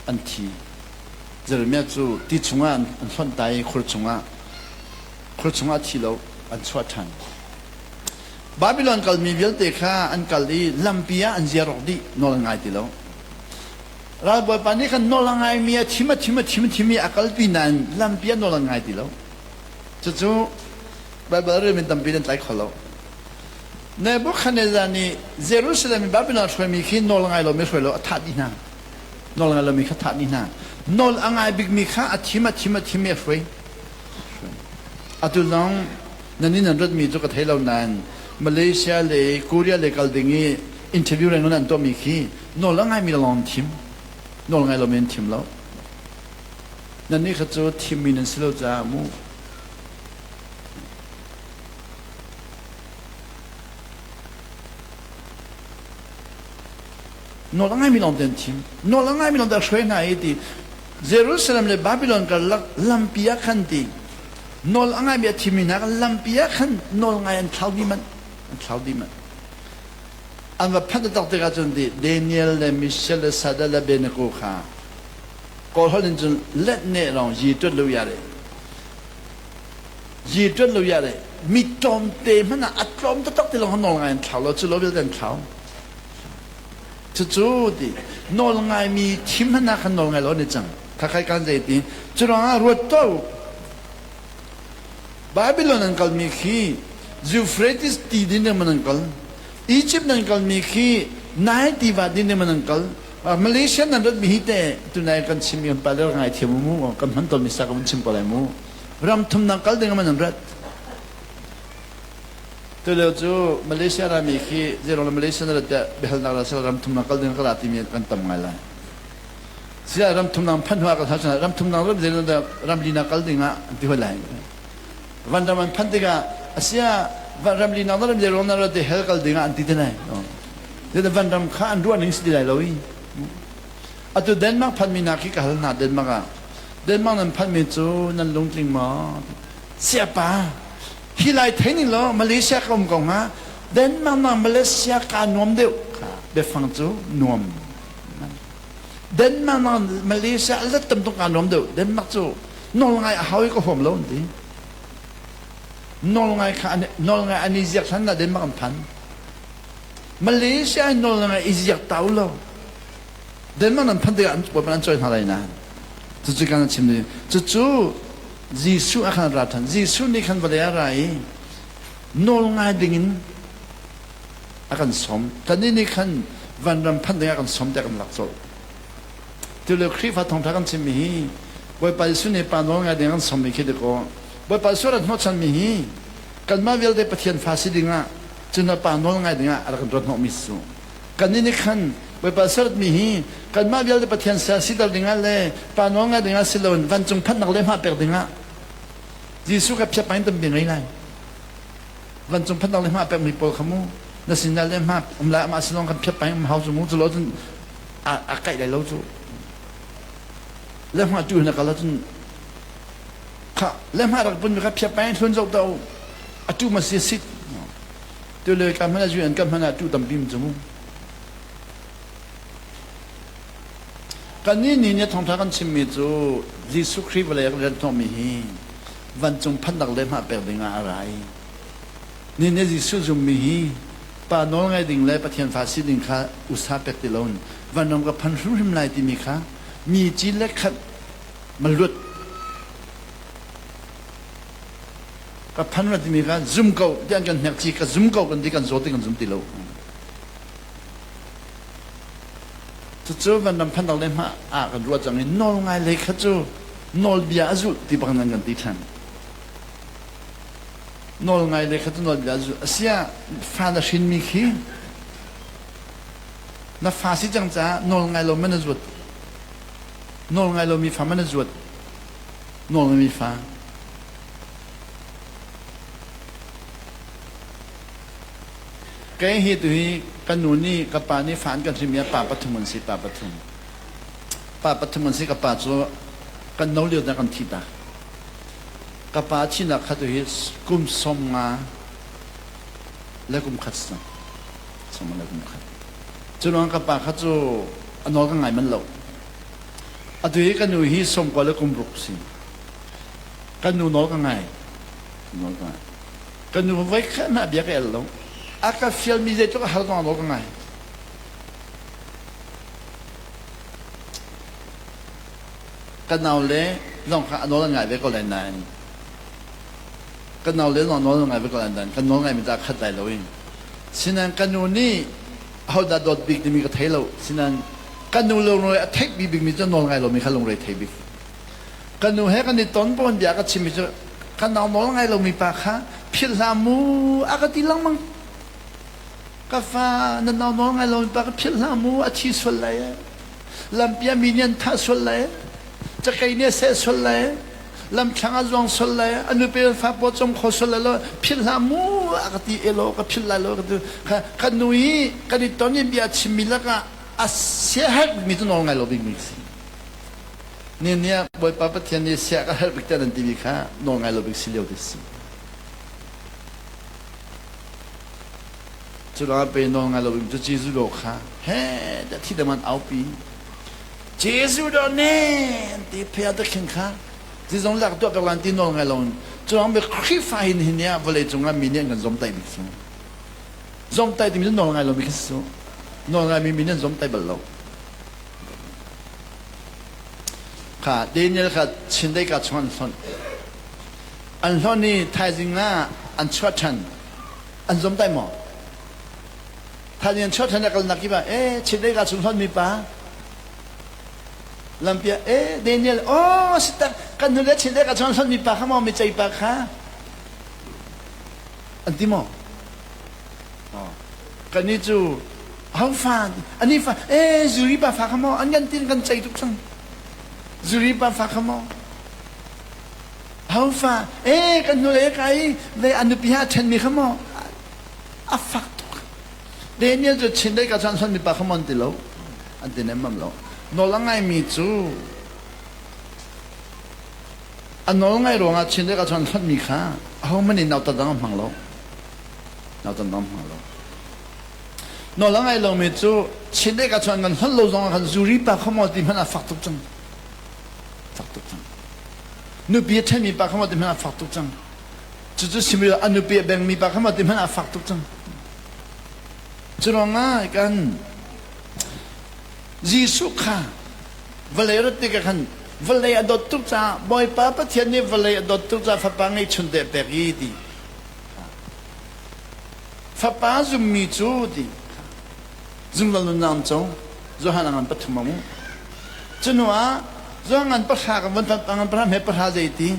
อันที่เจเรมียจู่ที่ชงอันส่วนใดคนชงอันที่เราอันสวัสดิ์บาบิโลนกัลมีเวลเตค่ะอันกัลดีลัมพียอันเจรอกดีนอลง่ายทีแล้วเราบอกปานี้กันนอลง่ายมีทิมอักลปีนันลัมพียนอลง่ายทีแล้วจู่บาบิโลนมีตั้มปีนันไล่ขลุ่ในบุคคลนี้เยรูซาเล็มบาบิโลนช่วยมีขี้นอลง่ายเราไม่ช่วยเราทัดดีนะนอลง่ายเรามีข้าทัดดีนะนอลง่ายบิ๊กมีข้าทิมช่วยอัตุลองนั่นนี่นั่นรถมีจุกเทเรานานมาเลเซียเลยเกาหลีเลยกัลดิงี้อินเทอร์วิวเรื่องนั้นตัวมีขี้นอลง่ายมีลองทีมนอลง่ายเราเป็นทีมแล้วนั่นนี่คือตัวทีมมีนันสิเราจะมู นอลง่ายมีลองเดินทิมนอลง่ายมีลองแต่ช่วยง่ายดีเยรูซาเล็มเลยบาบิโลนก็ลัมปียขันดีนอลง่ายมีทิมินักลัมปียขันนอลง่ายอันเท่าดีมันอันว่าพันธุ์ตักติกาจนดีเดนิเอลและมิเชลและซาดาและเบเนโกค่ะก็เขาเล่นจนเล่นเนี่ยเรายีจุดลุยอะไรยีจุดลุยอะไรมีจอมเตมันน่ะอัดจอมตักติลองนอลง่ายเท่าเราจะรู้เป็นเท่าจู่ๆดินอลง่ายมีทิมมันน่ะขันนอลง่ายเราเนี่ยจังถ้าใครกันใจดีจุดนั้นรู้ตัวบาบิโลนันกัลมีขี้ยูเฟรติสตีดินเนี่ยมันกัลอียิปต์นั่นกัลมีขี้นายตีวาดินเนี่ยมันกัลมาเลเซียนั่นรถมีฮิตเต้ตุนายกันชิมยอนปาเลร์ง่ายเทียมมูกันมันต้นมิสักมันชิมปลายมูรำทุ่มนั่งกัลเด้งมันนั่นรัดตัวเลี้ยวจู่มาเลเซียรามีขี้เจอเรามาเลเซียนั่นรัดเบลนักราชรำทุ่มนั่งกัลเด้งก็ลาติมีกันตั้มไงล่ะเสียรำทุ่มนั่งพันหัวกันทั้งนั้นรำทุ่มนั่งรถเจอเรารำลีนักกัลเด้งอ่ะที่หัวไหล่วันนั้นมันพันติกาเสียวันรำลีนักรำเจอเรานั่นเราเดเฮลกัลเด้งอ่ะอันที่ไหนเดี๋ยววันรำข้าอันรู้อันนี้สิได้เลยอะตัวเดนมาร์กพันมีนักขี้กันหน้าเดนมาร์กนั้นพันมีจูนั่นลงจริงมั้เสียป่ะฮิไลท์เทนิโลมาเลเซียก็มกงฮะเดนมาร์กนั้นมาเลเซียการนวมเดียวเบฟังจูนวมเดนมาร์กนั้นมาเลเซียเล็ดเต็มตรงการนวมเดียวเดนมาร์กจูนอลไงเขาอีกก็ผมล้นดีนอลไงค่ะนอลไงอันนี้อยากฉันน่ะเดนมาร์กพันมาเลเซียนอลไงอิอยากเต้าโลเดนมาร์กนั้นพันเดียอันปวดมันจ่อยอะไรนะจู่ๆกันชิมเลยจู่ๆยิสุอาคารรัฐยิสุนี่ขันบริอะไรนอลไงดิ่งอาการสมแต่นี่ขันวันรำพันเดียอาการสมแต่กันหลักโซ่ที่เราครีฟ้าทองทักันชิมมีวัยปัจจุบันในปานนอลไงดิ่งกันสมมีคิดดูวัยปัจจุบันนอชันมีกันมาเวลได้ปะเทียนฟาสิดิ่งอ่ะจนปานนอลไงดิ่งอ่ะอะไรกันรถนอมิสุกันนี่ขันวัยปัจจุบันมีกันมาเวลได้ปะเทียนเสียสิดดิ่งอ่ะเลยปานนอลไงดิ่งอ่ะสิลวนวันจงพันนักเล่มาเปิดดิ่งอ่ะยิสุกับเพียบไปตั้งเป็นไงไงวันจงพันนักเล่มาเปิดมีโปรขมูนั่นสินักเล่มาละมาสิลองกับเพียบไปมาเขาสมุนจะลดจนไก่ได้ลดจูแล้วมาจูนักละจนค่ะแล้วมาเราเป็นกับเพียบไปทุนจบเตาจูมาเสียสิทธิ์ตัวเลยการมันจูอันการมันจูตั้มบิมจมูกกันนี่เนี่ยทองทากันชิมมีจูยิสุคริสต์อะไรก็เรียนทอมีวันจงพันดักเล่มาเปิดดิ่งอะไรนี่เนี่ยยิสุจงมีป่านน้องไงดิ่งเลยปะเทียนฟาสิดิ่งค่ะอุตสาหเปิดติลอนวันน้องกับพันรุ่มไรที่มีค่ะมีจีเล็กขัดมันรุดกับพันวันที่มีค่ะซุ่มเก่าที่อันกันนักจีกับซุ่มเก่ากันที่กันโจติกันซุ่มติโลจู่ๆวันนั้นพันดักเล่มากันรัวจังเลยนอลไงเลยค่ะจู่นอลเบียจุที่บังนันกันที่ทันนอลไงเลยค่ะจู่นอลเบียจุเสียฟาดชินมีขี้น่าฟาสิจังจ้านอลไงเราไม่น่าจุดนอลไงเรามีฟ้าไม่น่าจุดนอลไม่มีฟ้าแกเหตุที่กันนูนี่กับป่านี่ฝันกันที่มีป่าปฐมมันสิป่าปฐมมันสิกับป่าโจกันน้องเลี้ยงกันที่ตากับป่าที่นักขัดที่กุมสมมาและกุมขัดสมมาและกุมขัดจุดนั้นกับป่าขัดโจอันน้องกันไงมันหลอกอันที่กันนูฮีสมกว่าและกุมรุกสิกันนูน้องกันไงน้องกันกันนูไว้แค่มาเบียกเอลลงอาการฟิลมีเจตุก็หาตัวน้องกันไงกันเอาเลยน้องข้าน้องกันไงไปก็เลยนานกันเอาเลยน้องกันไงไปก็เลยนานกันน้องไงมันจะขัดใจเราเองสินั้นกันนูนี่เขาดัดดอดบิ๊กที่มีกระเทยเราสินั้นกันนูลงเลยเทคบิ๊กมีจะน้องไงเรามีข้าลงเลยเทคบิ๊กกันนูให้กันในต้นปนอยากกันชิมมีจะกันเอาน้องไงเรามีปากค่ะพิลามูอากาศที่ลังมังกาแฟนั่นน้องไงเราปากพิลามูอาชีสวลเลยลำเปียมีเนียนท่าสวลเลยจะใครเนี่ยเสสวลเลยลำช่างจงสวลเลยอันนี้เป็นฟ้าปอดจมขอสวลเลยพิลามูอากาศที่เอโลกับพิลาโลกับดูค่ะกันนุยกันในตอนนี้เบียชิมิละกะ啊，写黑咪就弄爱罗宾咪是。你不把不天你写个黑笔的人地比看，弄爱罗宾是了的事。就让被弄爱罗宾就接触了看，嘿，这听得蛮牛逼。接触到呢，地皮都看看，这种那个多个人地弄爱罗宾，就让被开发现呢，为了中国明年跟中代比说。zom tay di minun nol ngai lo bikiso nol ngai minun zom tay balo ka Daniel ka chindai ka chuan son an son ni thai jinga an chwathan an zom tay mo thai jing chwathan na kal nakiba chindai ka chuan son mi pa lampia Daniel oh sita kan nule chindai ka chuan son mi pa kamo mi chai pa kha antimoกันนี่จูเขาฟังอันนี้ฟังจูริบาฟังขโมอันยันตินกันใจทุกสังจูริบาฟังขโมเขาฟังกันนู่นเลยใครเลยอันนี้พิหารเช่นมีขโมอ่ะฟังทุกเดี๋ยวนี้จะชินได้กับฉันส่วนมีปากขโมติโลอันที่นั่นมั่งโลโนลังไงมีจูอันโนลังไงรู้ว่าชินได้กับฉันส่วนมีข้าเขาไม่ได้นาตัดดังมั่งโลนาตัดดังมั่งโลนอลังไงลงมีจูชินได้กับชวนกันฮัลโหลจงกันจูริปะขโมยที่มันฟักตุกจังฟักตุกจังนูเปียเช่นมีปะขโมยที่มันฟักตุกจังจู่ๆสิมีอันนูเปียแบ่งมีปะขโมยที่มันฟักตุกจังจุลง่ายกันยิสุขาเวลาเราติดกันเวลาดอตุกจ้าบ่อยป้าปะเทียนนี่เวลาดอตุกจ้าฟ้าปังให้ชุนเดเปรีดีฟ้าป้าจุมีจูดีzum lalu nam chong zo hanangan pathumamu chunwa zo ngan pasha ka ban tangan pra me pasha jaiti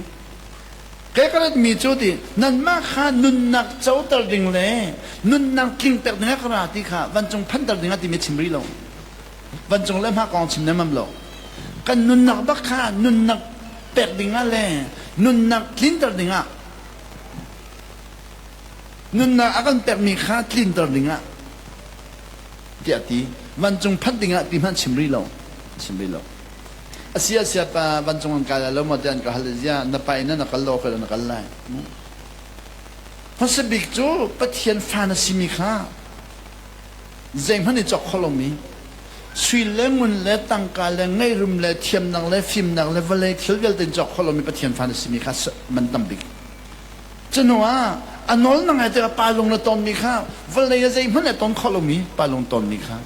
ke karat mi choti nan ma kha nun nak chau tar ding le nun nak king tar ding kha ti kha ban chong phan tar ding ti me chimri lo ban chong le ma kong chim ne mam lo kan nun nak ba kha nun nak per ding le nun nak king tar ding nun nak akan per mi kha king tar dingเดียดีวันจงพัดดิ่งอ่ะที่มันชิมรีเราชิมรีเราอาเซียเสียปะวันจงการแล้วมาเดินกับฮัลเลเซียนับไปนั่นนักโลกเลยนักไล่เพราะสบิกจูปะเทียนฟานสิมิค่ะเจงพันนี่จอกขลมีสุยเล่งมุนเล่ตังกาเล่งไงรุมเล่เทียมนังเล่ฟิมนังเล่เวลเที่ยวเวลเดินจอกขลมีปะเทียนฟานสิมิค่ะมันตั้มบิกจนว่าอันนั้นนั่งไอ้เจ้าปาลงในตอนมีข้าววันเลยจะมันในตอนขลมีปาลงตอนมีข้าว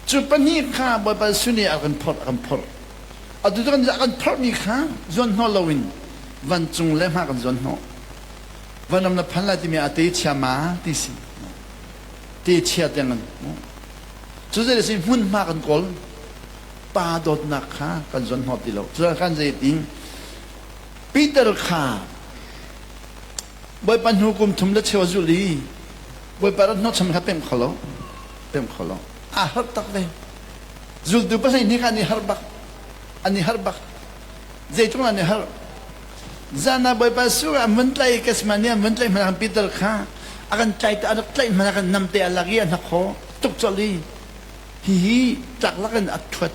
จุดปนี้ข้าบ่ไปสุนีอากันพอดอากันพอดอันนั้นอากันพอดมีข้าวจนฮอลโลวีนวันจงเล่มากันจนฮอวันนั้นพันละที่มีอาทิตย์เชียมาที่สิที่เชียเตียงกันจุดนี้สิหุ่นมากันกอลปาโดดนักข้ากันจนฮอที่เราจุดกันจะดิ้งปีเตอร์ข้าบ่อยปันหุกุมทุ่มเล็ดเชวจุลีบ่อยปารัดนอชมครับเป็นขลุ่เป็นขลุ่ฮับตักเลยจุลดูภาษาอินเดียนี่ฮับบักอันนี้ฮับบักใจตรงนั้นฮับจานาบ่อยปันสู้อ่ะมันไล่กัสมานีมันไล่มันปีเตอร์ข้าอาการใจแต่อาการไล่มันอาการนำเตะอะไรกันนักขอตุกจุลีฮีจากลักกันอัดขัด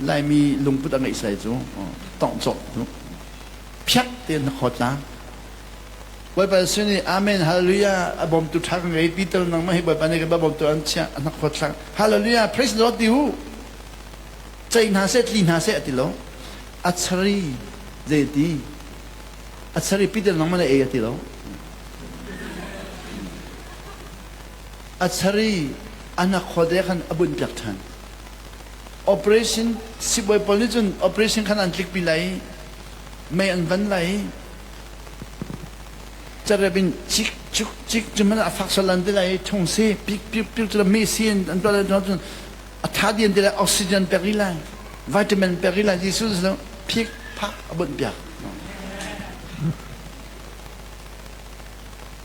ไล่มีลุงพุทธอังอิสระจูต้องจบพิกเตียนนักขอจ้าบ่อยไปสุนีอาเมนฮาเลลูยาบอมตุทักไงปีเตอร์นังไม่ให้บ่อยไปในกับบอมตุอันเชียนักขอทักฮาเลลูยา praise the Lord ดิวใจน่าเสียลีน่าเสียติโลอัศรีเจดีอัศรีปีเตอร์นังมันเอติโลอัศรีอันนักขอเด็กขันอบุญจักทัน operation สิบ่อยปนิจุน operation ขันอันคลิกปีไหลไม่อันวันไหลจะเรียนจิกจุกจิกจะมันฟักสลันได้เลยทงเซ่ปิกปิกปิกจะไม่เสียนอันตัวนั้นจนอัฐาเดียนได้เลยออกซิเจนเปริไลวิตามินเปริไลที่สุดแล้วพิกพักบุญเบียก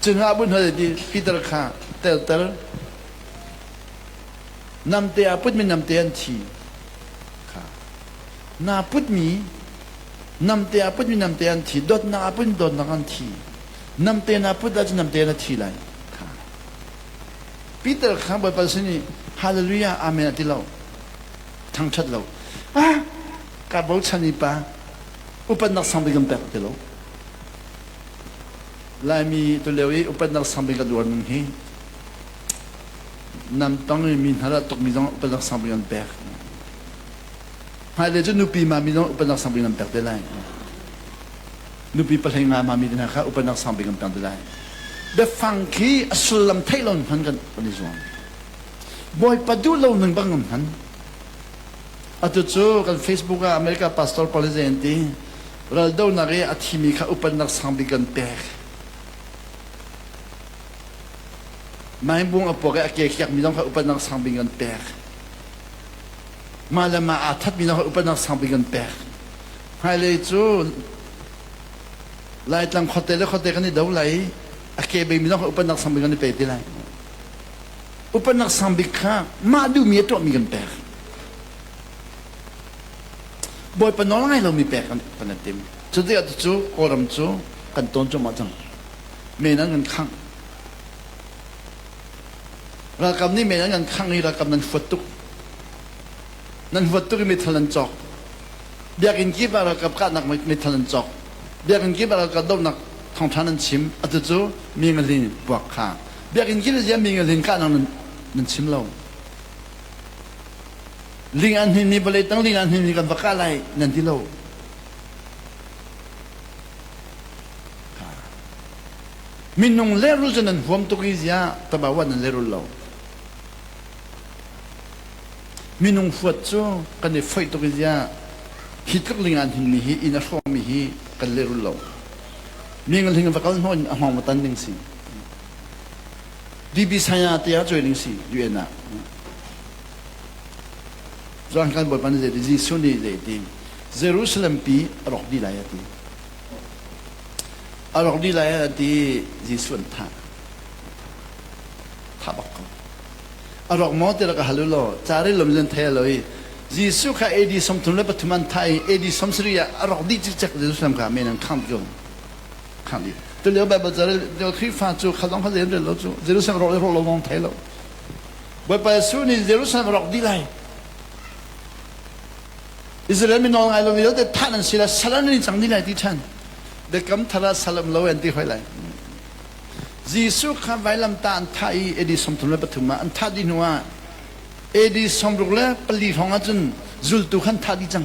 จนว่าบุญเฮดีปีตระข้าเตลเตลนำเตียพุทธมีนำเตียนทีค่ะนาพุทธมีนำเตียพุทธมีนำเตียนทีดดนาพุทธดดนากันทีนำเตียนาพุทธจะนำเตียนาทีไรค่ะปีเตอร์ข้าบ่อยไปสินี่ ฮาเลลูยาอาเมนที่เราทั้งชัดเราการบอกชันนี่ปะอุปนักสัมบิกันแปลกที่เราลายมีตัวเลวีอุปนักสัมบิกันดวนมึงเฮนำต้องมีหาละตกมีต้องอุปนักสัมบิกันแปลกฮาเลจูนุปีมามีต้องอุปนักสัมบิกันแปลกได้ไรนุปีประเทศงานมามีนะครับอุปนักสัมบิกันแปลกได้ไรเดฟังคีอัสลัมไทยเราหันกันปนิสวงบอยปัดดูเราหนึ่งบางหันอัตุจูกันเฟซบุ๊กอเมริกาพาสตอร์พอลิเซนตีเราดูนักเรียนที่มีข้าอุปนักสัมบิกันแปลกไม่บุ้งอปอกเกี่ยวมีน้องข้าอุปนักสัมบิกันแปลกมาแล้วมาอาทัดมีน้องข้าอุปนักสัมบิกันแปลกให้เลยจูไล่ตั้งข้อเตะแล้วข้อเตะกันนี่เดาไหลเกี่ยวมีน้องข้าอุปนักสัมบิกันนี่เปที่ไรอุปนักสัมบิข้ามาดูมีตัวมีกันแปลกบอยปนน้องให้เรามีแปลกกันปนเต็มจุดที่อัตจูโอรัมจูกันต้นจูมาจังเมนั้นกันข้างเรากำนี้เมนั้นกันข้างนี้เรากำนั้นฟัดตุกนั้นฟัดตุกมีทะเลนจอกเบียกินกีบเรากับกันนักมีทะเลนจอกเบียกินกีบเรากับดมนักทองทานันชิมอัตจูมีเงินลินบวกข้าเบียกินกีบจะมีเงินลินกันนั้นชิมเราลิงอันนี้บริตั้งลิงอันนี้กันบักอะไรนั่นที่เรามินงเลรุจนันหัวมตุกิซยาตบาวันนั่นเลรุเรามินงฟัดจูกันในไฟตุกิซยาฮิตกับลิงอันนี้ฮีอินาฟอมีฮีกันเลรุเรามีเงินลิงบักอะไรน้อยห้องมาตันดิงสิดีบิสายาที่อาจจะดิงสิดูเอ็นะจางกันบทมันจะดิสุนีจะดีเยรูซาเล็มปีรอกดีไลน์ดีรอกดีไลน์ดีดิสุนท่าบักรอกมอเตอร์ก็ฮัลโหลจารีลมจันเทลอยดิสุข้าเอดีสมทุนเลปทุมันไทยเอดีสมสรียรอกดีจิตจักดิสุนข้าไม่นั่งข้ามจงข้ามดีตัวเลี้ยวแบบจารีเดี๋ยวที่ฟ้าจูข้าต้องข้าเรียนเรื่องเราจูเยรูซาเล็มรอกลงไทยเราบทไปสุนีเยรูซาเล็มรอกดีไลน์อิสราเอลมีน้องไงเรามีแต่ท่านนั้นสิละสลันนี่จังนี่แหละที่ท่านเด็กกำทาราสลัมเราเอ็นที่หอยไหลยิสุข้าไว้ลำตาอันท่าอีเอดีสมทุนและปฐุมมาอันท่าดีนัวเอดีสมรุกและปลีของอาจารย์จุลตุขันท่าดีจัง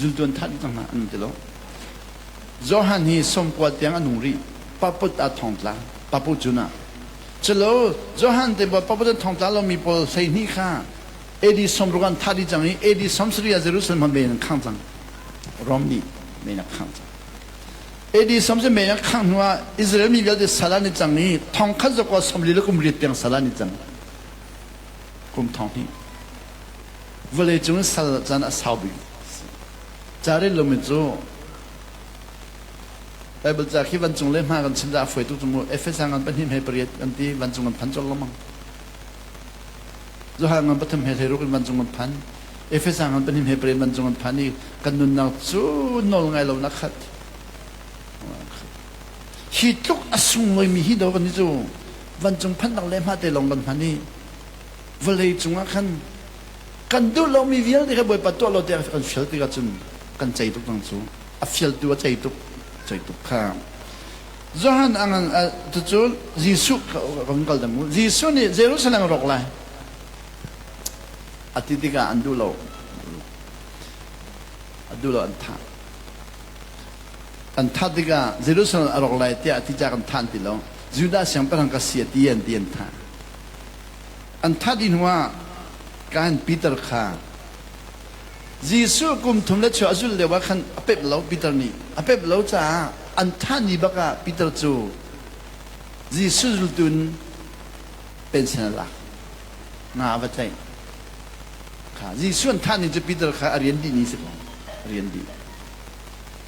จุลตุอันท่าดีจังนะอันนี้แล้วจอหันฮีสมกวาดยังอนุรีปะปุตอาทองตลาปะปุจุนะเจโลจอหันเตบปะปุตอาทองตลาเรามีพอใส่นี่ข้าเอดีสมรุกันท่าดีจังนี้เอดีสมสรียาเยรูซาเล็มมันเป็นข้างจังรอมนี่เป็นข้างจังเอดีสมสรีเป็นข้างหัวอิสราเอลมีเรื่องสารนิจังนี้ทองข้าจะก็สมรีแล้วกุมรีเตียงสารนิจังกุมทองนี้เวลาจุนสารจันทร์สาวบิจารีลมิจูไปบริจาคที่วันจุงเล่มากันชินดาฝอยตุกจมูกเอฟเอสังกันเป็นหิมให้เปรียดกันที่วันจุงกันพันจอลละมั้งจะหาเงินประทมเหตุให้รู้กันบรรจงกันพันเอฟเอสังกันเป็นหิมเหตุเปลี่ยนบรรจงกันพันนี่กันนุนนักสู้นอลไงเรานักขัดฮิตลุกอสุงเลยมีฮิตเอากันนี่จู่บรรจงพันนักเล่มหาแต่ลงกันพันนี่เวลาจงกันดูเรามีวิญญาณที่เขาบ่อยปัดตัวเราแต่กันเฟลที่กันจุนกันใจตุกตั้งจู่อัฟเฟลตัวใจตุกข้ามจะหันอังตุจูยิสุกันกัลดังยิสุนี่เยรูซาเล็มรอกไลอาทิตย์ที่อันดูเราอันท่าที่เยรูซาเล็มอรอกไลที่อาทิตย์จากอันท่านที่เราจูดาเสียงเป็นการเสียเตียนท่าอันท่าที่หัวการปีเตอร์ข้ายิสุกุมทุ่มเล็ดชัวจุลเดียวว่าขันอเป๊บเราปีเตอร์นี่อเป๊บเราจ้าอันท่านี่บักปีเตอร์จูยิสุจุลตุนเป็นเสนาลักงาวัจจัยยิสุอันท่านนี่จะปีเตอร์ข้าเรียนดีนี่สิผมเรียนดี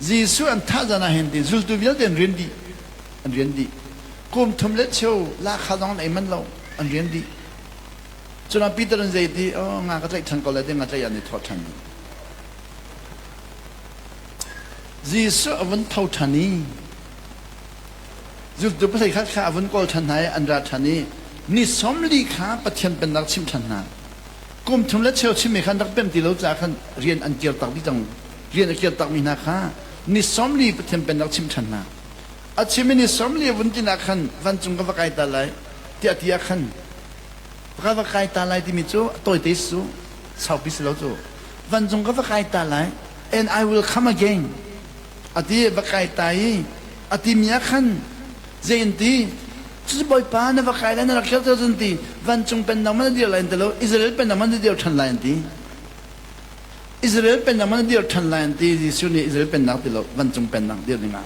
ยิสุอันท่านจะน่าเห็นดีจุลตุวิลเดนเรียนดีกุมทุ่มเล็ดชัวลาข้าต้องไอ้มันเราอันเรียนดีจนปีเตอร์ใจดีงาก็ใจทันก็เลยได้งาใจยันในทอดทันยิสุอวันเท่าทันนี้จุลตุภาษาข้าอวันก็ทันไหนอันราทันนี้ นี่สมลีขาปะเทียนเป็นนักชิมชันนากุมทุมและเชลชิมไม่ขันนักเป็นที่เราจะขันเรียนอันเกี่ยวตักที่จังเรียนอันเกี่ยวตักมีนาคานี่สมลีปะเทียนเป็นนักชิมชันนาอาชิมินี่สมลีวันที่นักขันวันจุงกับไก่ตาไหลที่อาทิตย์ขันกับไก่ตาไหลที่มีจูตัวเตสุชาวพิศเราจูวันจุงกับไก่ตาไหล and I will come again อาทิตย์กับไก่ตายอาทิตย์มีขันเจนตีจะบ่อยป้านะว่าใครแล้วนะเราเชื่อเจ้าตีวันจงเป็นน้ำมันเดียวอะไรนั่นแล้วอิสราเอลเป็นน้ำมันเดียวทันไรนั่นตีอิสราเอลเป็นน้ำมันเดียวทันไรนั่นตีที่สุดนี้อิสราเอลเป็นนักเดียววันจงเป็นนักเดียวนี่มา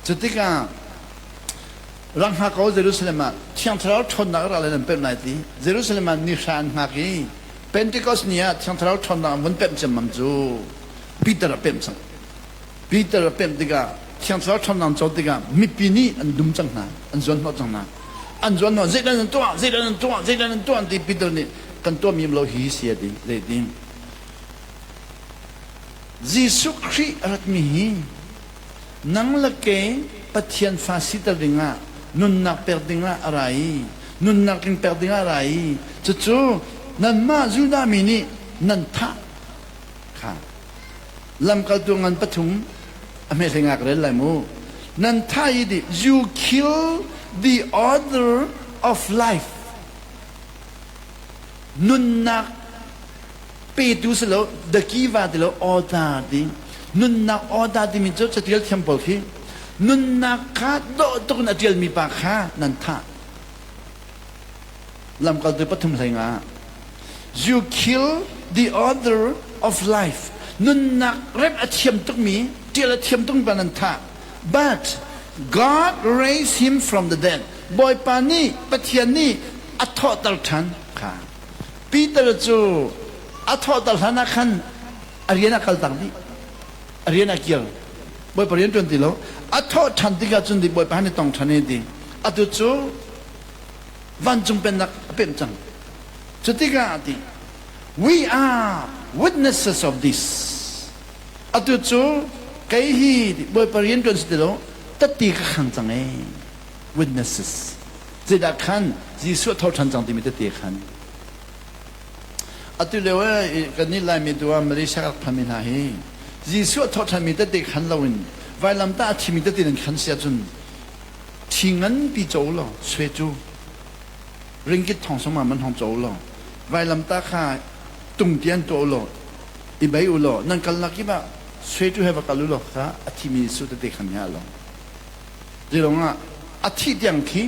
จุดที่ก้ารังหากเอาเยรูซาเล็มเที่ยงเท้าชนนักอะไรนั่นเป็นไรตีเยรูซาเล็มนิชานหากีเป็นที่ก็สเนียเที่ยงเท้าชนนักมันเป็นจำมันจูปีเตอร์เป็นสังปีเตอร์เป็นที่ก้า像这常常做这个，没比你安东正难，安转好正难，安转好，这个人多，这个人多，这个人多的比到你更多米老稀些的来的。耶稣基督阿米，能了给不天发西的人啊，nun nak perding la arai, nun nak king perding arai, cucu nan ma zuna mini nan tha, ka, lam kaltungan patung. อเมริกาเรียนอะไรมูนั่นท้ายดิ you kill the order of life นุนนักเปิดดูสิแล้วตะกี้ว่าดิแล้วออดาดินุนนักออดาดิมิจุจะเที่ยวเทมเพิลที่นุนนักข้าโดดตรงนั้นเที่ยวมีปากข้านั่นท่าลำกัลตัวปัทมไทยงา you kill the order of life นุนนักเร็บอาเทียมตุกมีเจริญเทียมต้องปนันทา but God raised him from the dead บอยปานี่ปะเทียนนี่อัทอตัลทันค่ะปีเตอร์จูอัทอตัลทันนักขันอารีนักขัลตังดีอารีนักเกี่ยวบอยปาเรียนจนตีโลอัทอทันติกาจนตีบอยปานี่ต้องทันนี่ดีอัตุจูวันจงเป็นนักเป็นจังจุดที่กาดี we are witnesses of this อัตุจูไก่ฮีบอยปริญญาจนสุดแล้วตัดตีกับขันจังเอง witnesses จะได้ขันจีสุดทอดขันจังที่มีตัดตีขันอัตุเลวกันนี่ลายมีตัวมาเลเซียกับพม่าเฮจีสุดทอดขันมีตัดตีขันเราอินไว้ลำตาที่มีตัดตีนั้นขันเสียจนทิ้งเงินปีโจหรอช่วยจูริงกิตทองสมมันทองโจหรอไว้ลำตาข้าตุ่มเตียนโจหรออีใบอุหรอนั่นกันลักกี้บ้าช่วยดูให้บักลุลค่ะอาทิมีสุดเด็กขันยาลงเรื่องอ่ะอาทิตย์ยังคี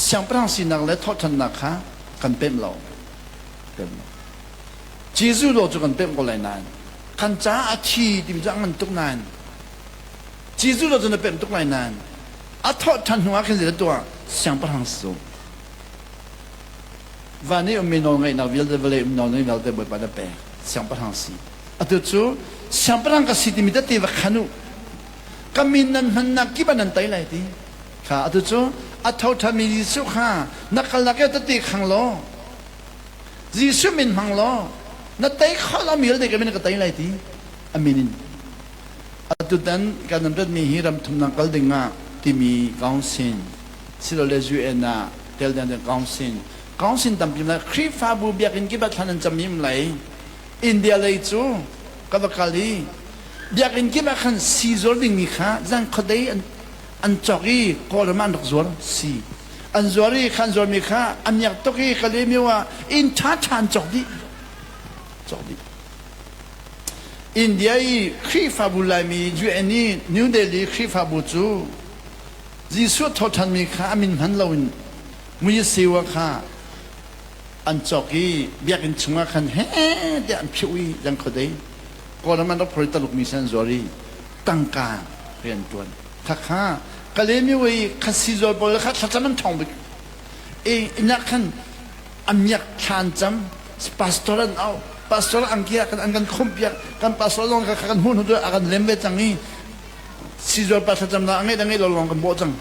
ช่างพระสินักและทอดทันนักค่ะกันเป็นเราเป็นจีซูโลจุกันเป็นก็เลยนานกันจ้าอาทิตย์ที่มีจังมันตุกนานจีซูโลจุกันเป็นตุกเลยนานอาทอดทันหัวขึ้นเสียตัวช่างพระสิวันนี้มีน้องไงนักวิลเดอร์เวลน้องไงวิลเดอร์เบอร์ปาร์เป้ช่างพระสิอัตุจูช่างพระก็สิที่มีแต่วักขนุกามินนันหันนักกี่บันนันไตไลที่ข้าอัตุจูอัฐทามียิสุข้านักขลักแต่ตีขังล้อยิสุมินขังล้อนักไตข้าเรามีอะไรกันไม่นักไตไลที่อามินินอัตุดันการนำรัฐมีฮิรัมทุมนักกัลดิงาที่มีกองสินสิโลเลจูเอน่าเทลเดนกองสินตั้มพิมพ์ละครีฟาบูเบียกินกี่บัตรทันจำมิมไหลอินเดียเลยจูกับกาลีเบียกินกี่บัตรขันซีโซลดิ้งมีข้าจังคดีอันจอกีกอร์มันรักโซลซีอันโซลีขันโซลมีข้าอันอยากตอกีกาลีมีว่าอินชาชันจอดีอินเดียครีฟาบูไลมีจูเอนี่นิวเดลีครีฟาบูจูจีสุดทอทันมีข้ามินหันลาวินมุยซีวะข้าอันจอกีเบียกินชงขันเฮ้เดี๋ยวอันพิวยังคดีก่อนมันต้องผลิตลูกมีเซนซอรี่ตั้งการเรียนจวนถ้าข้าก็เลยมีวิคัสซิโซบอลข้าถ้าจะมันท่องไปนักขันอันยักชานจำพาสตอร์เอาพาสตอร์อังเกียกันอันกันคุมเปียกันพาสตอร์ลงกันหุ่นหุ่นด้วยอันเล่มเวจังนี้ซิโซพาสจำนะอันนี้ดังนี้เราลองกันโบจัง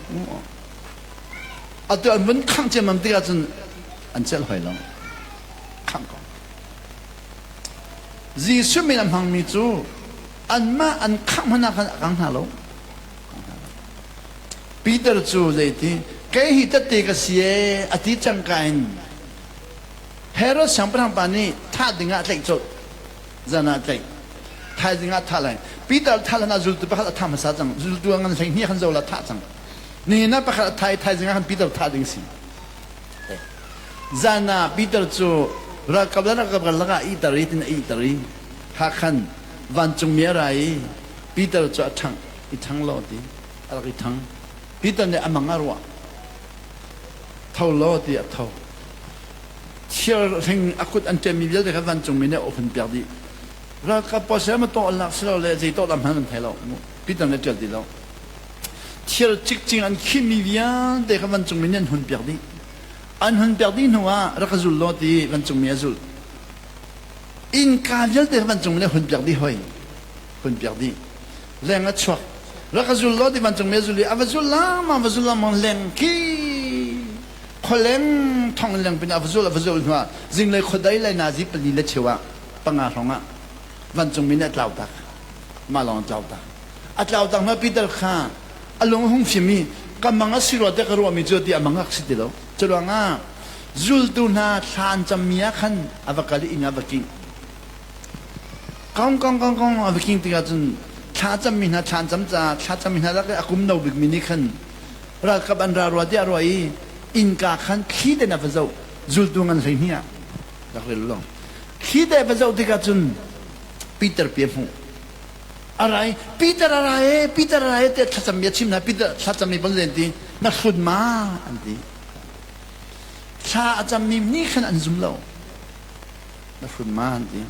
อันตัวมันขังเจมันตีกันจนอันเจ้าหอยลงขังก่อนจีสุมีลำพังมีจูอันมาอันขังมันนักขังหาลงปีเตอร์จูเลยที่ แกหิตติกเสียอธิจังกันเฮโรสัมปทานปานีท่าดึงอาใจจดจานาใจท่าดึงอาท่าไรปีเตอร์ท่าละน่าจุลตุปะขัดท่ามาซาจังจุลตัวงันเสียงนี้ขันโจละท่าจังนี่นะปะขัดท่าดึงอาขันปีเตอร์ท่าดึงสิจานาปีเตอร์จูรักกับละกะอีตารีตินอีตารีฮักขันวันจงมีอะไรปีเตอร์จูอังอีทังโลดีอะไรอีทังปีเตอร์เนี่ยอมังอารวะเท่าโลดีเท่าเชื่อถึงอากุดอันเจมีเยอะแต่วันจงมีเนี่ยโอเพนเปียดีรักกับพอเสียมาตัวหลักสิเราเลยจะตัวลำพันธ์ไทยเราปีเตอร์เนี่ยเจอดีเราเชื่อจริงๆอันคิมีเยอะแต่วันจงมีเนี่ยหุ่นเปียดีอันหุ่นเปียดีนัวรักจุลโลดีวันจงมีจุลอินการเยอะแต่วันจงมีเนี่ยหุ่นเปียดีห้อยหุ่นเปียดีแรงอัดชัวรักจุลโลดีวันจงมีจุลอาวจุลลามันแรงคีคนเล่นท่องเรื่องเป็นอวจุลนัวจึงเลยคนได้เลยนาซีปนีเลเชวะปังอาของอ่ะวันจงมีเนี่ยเล่าตักมาลองเล่าตักอัดเล่าตักมาปีเตอร์ข้าอารมณ์หงฟิมีกำมังสิรวดเด็กรัวมีจุดที่อมังอักสิติโลจุดว่าง่าจุลตุนาทานจำมียขันอวกาลีอิงอวกิงกองอวกิงที่กันจนชาจำมีนาชาจำจ่าชาจำมีนาแล้วก็อากุมนาวบิกมินิขันรักกับอันรารวดที่อร่อยอินกาขันขี้เดนฟะเจ้าจุลตุงันสิ่งนี้รักเลยลองขี้เดนฟะเจ้าที่กันจนปีเตอร์เปียฟูอะไรปีเตอร์อะไรแต่ชาจำมีชิมนะปีเตอร์ชาจำมีบนเรนตีนักสุดมาอันดีชาจำมีนี่ขันอันซุมเรานักสุดมาอันดี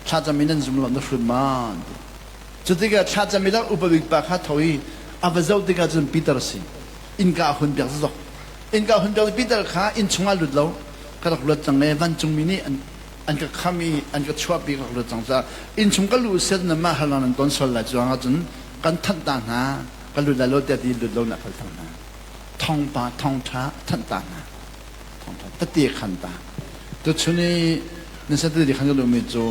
ชาจำมีนั่นซุมเรานักสุดมาอันดีจุดที่กันชาจำมีแล้วอุปวิกปะข้าทวีอาฟะเจ้าที่กันจนปีเตอร์สิอินกาหุ่นเปียกซอกอินกาหุ่นเปียกปีเตอร์ข้าอินชงอาลุดเราก็รักลุดจังเลยวันจงมีนี่อันก็ขามีอันก็ชอบปีก็ลุดจังซะอินชงก็ลุดเสร็จนั่นมาฮัลโหลนั่นตอนสลายจวงอาจนกันทันตานะก็ลุดแล้วแต่ที่ลุดเราหนักขันนะท่องปาท่องช้าทันตานะท่องช้าตะเตียขันตาตัวชุนี้ในสัตว์ที่ขันก็ลุมีจู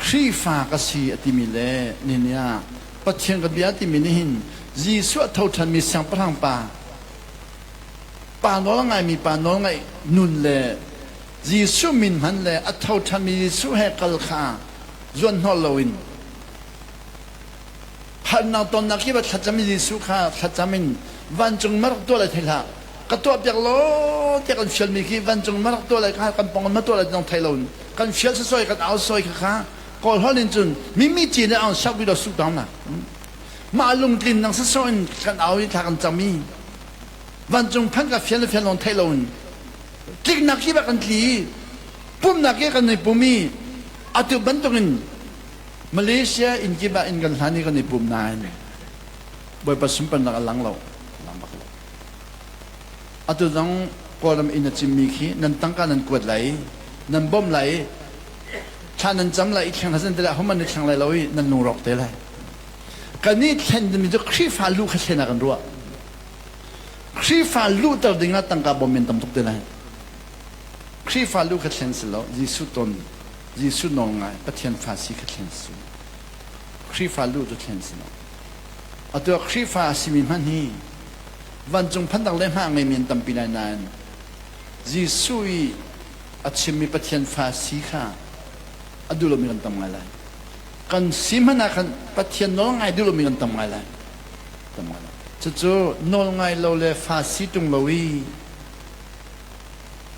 ครีฟ้าก็สีอติมิเลเนี่ยปัจเจียงกับเบียติมินิหินจีสุเท่าทันมีเสียงพลังป่าโน้นไงมีป่าโน้นไงนุนเลยจีสุมินหันเลยอัเท่าทันมีสุเฮกัลขาจวนฮอลโลวินพันนาตอนนักที่ว่าทัดจำมีจีสุขาทัดจำมินวันจงมรกตัวอะไรทีละก็ตัวเปียกโลที่กันเชียลมีกี่วันจงมรกตัวอะไรค่ะกันปองมาตัวอะไรต้องไทยโลนกันเชียลซอยกันเอาซอยค่ะก่อนฮอลินจุนมีจีนเอาชักวิโรสุดดาวน่ะมาลงดินนังสะสอนกันเอาที่ทางกันจำมีวันจงพันกับเฟียนลงไทยลงจิกนักที่แบบกันทีปุ่มนักที่กันในปุ่มมีอาตุบันตรงนี้มาเลเซียอินกีบะอินกันทานี่กันในปุ่มนายบ่อยผสมเป็นนักหลังเราอาตุต้องกอลมอินจิมีขีนันตั้งการนันกวดไหลนันบ่มไหลชานันจำไหลอีกแข่งทัศน์แต่ละเขามันในแข่งไหลเราอีนันนุ่งรอกเตะไหลกันนี่เช่นมีจะครีฟ้าลูกเช่นกันรัวครีฟ้าลูกตัวดิ่งตั้งกับบ่มีตั้มทุกเดือนครีฟ้าลูกเช่นสิแล้วยิสุตนยิสุนองไงปะเทียนฟ้าสีเช่นสิครีฟ้าลูกตัวเช่นสิแล้วเอาตัวครีฟ้าสิมีมันนี่วันจงพันตังเล่มห้างไม่มีตั้มปีนานยิสุยอาชิมีปะเทียนฟ้าสีข้าอดูเรามีกันตั้มไงล่ะกันสิมันนะกันปัจเจียนน้องไงดูเรามีกันทำไงล่ะทำไงล่ะจู่ๆน้องไงเราเลยฟาสิตรงเราอี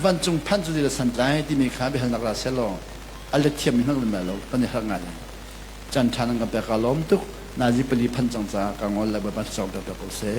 วันจงพันจุดเดือดสันใจที่มีขาไปหันนักราเซลล์อะไรเทียมมีนักเรียนมาแล้วปัญหาไงจันทานังกับเปกาล้อมทุกนาจิปลีพันจังจากังวลเลยแบบสอบแบบเปกเซ่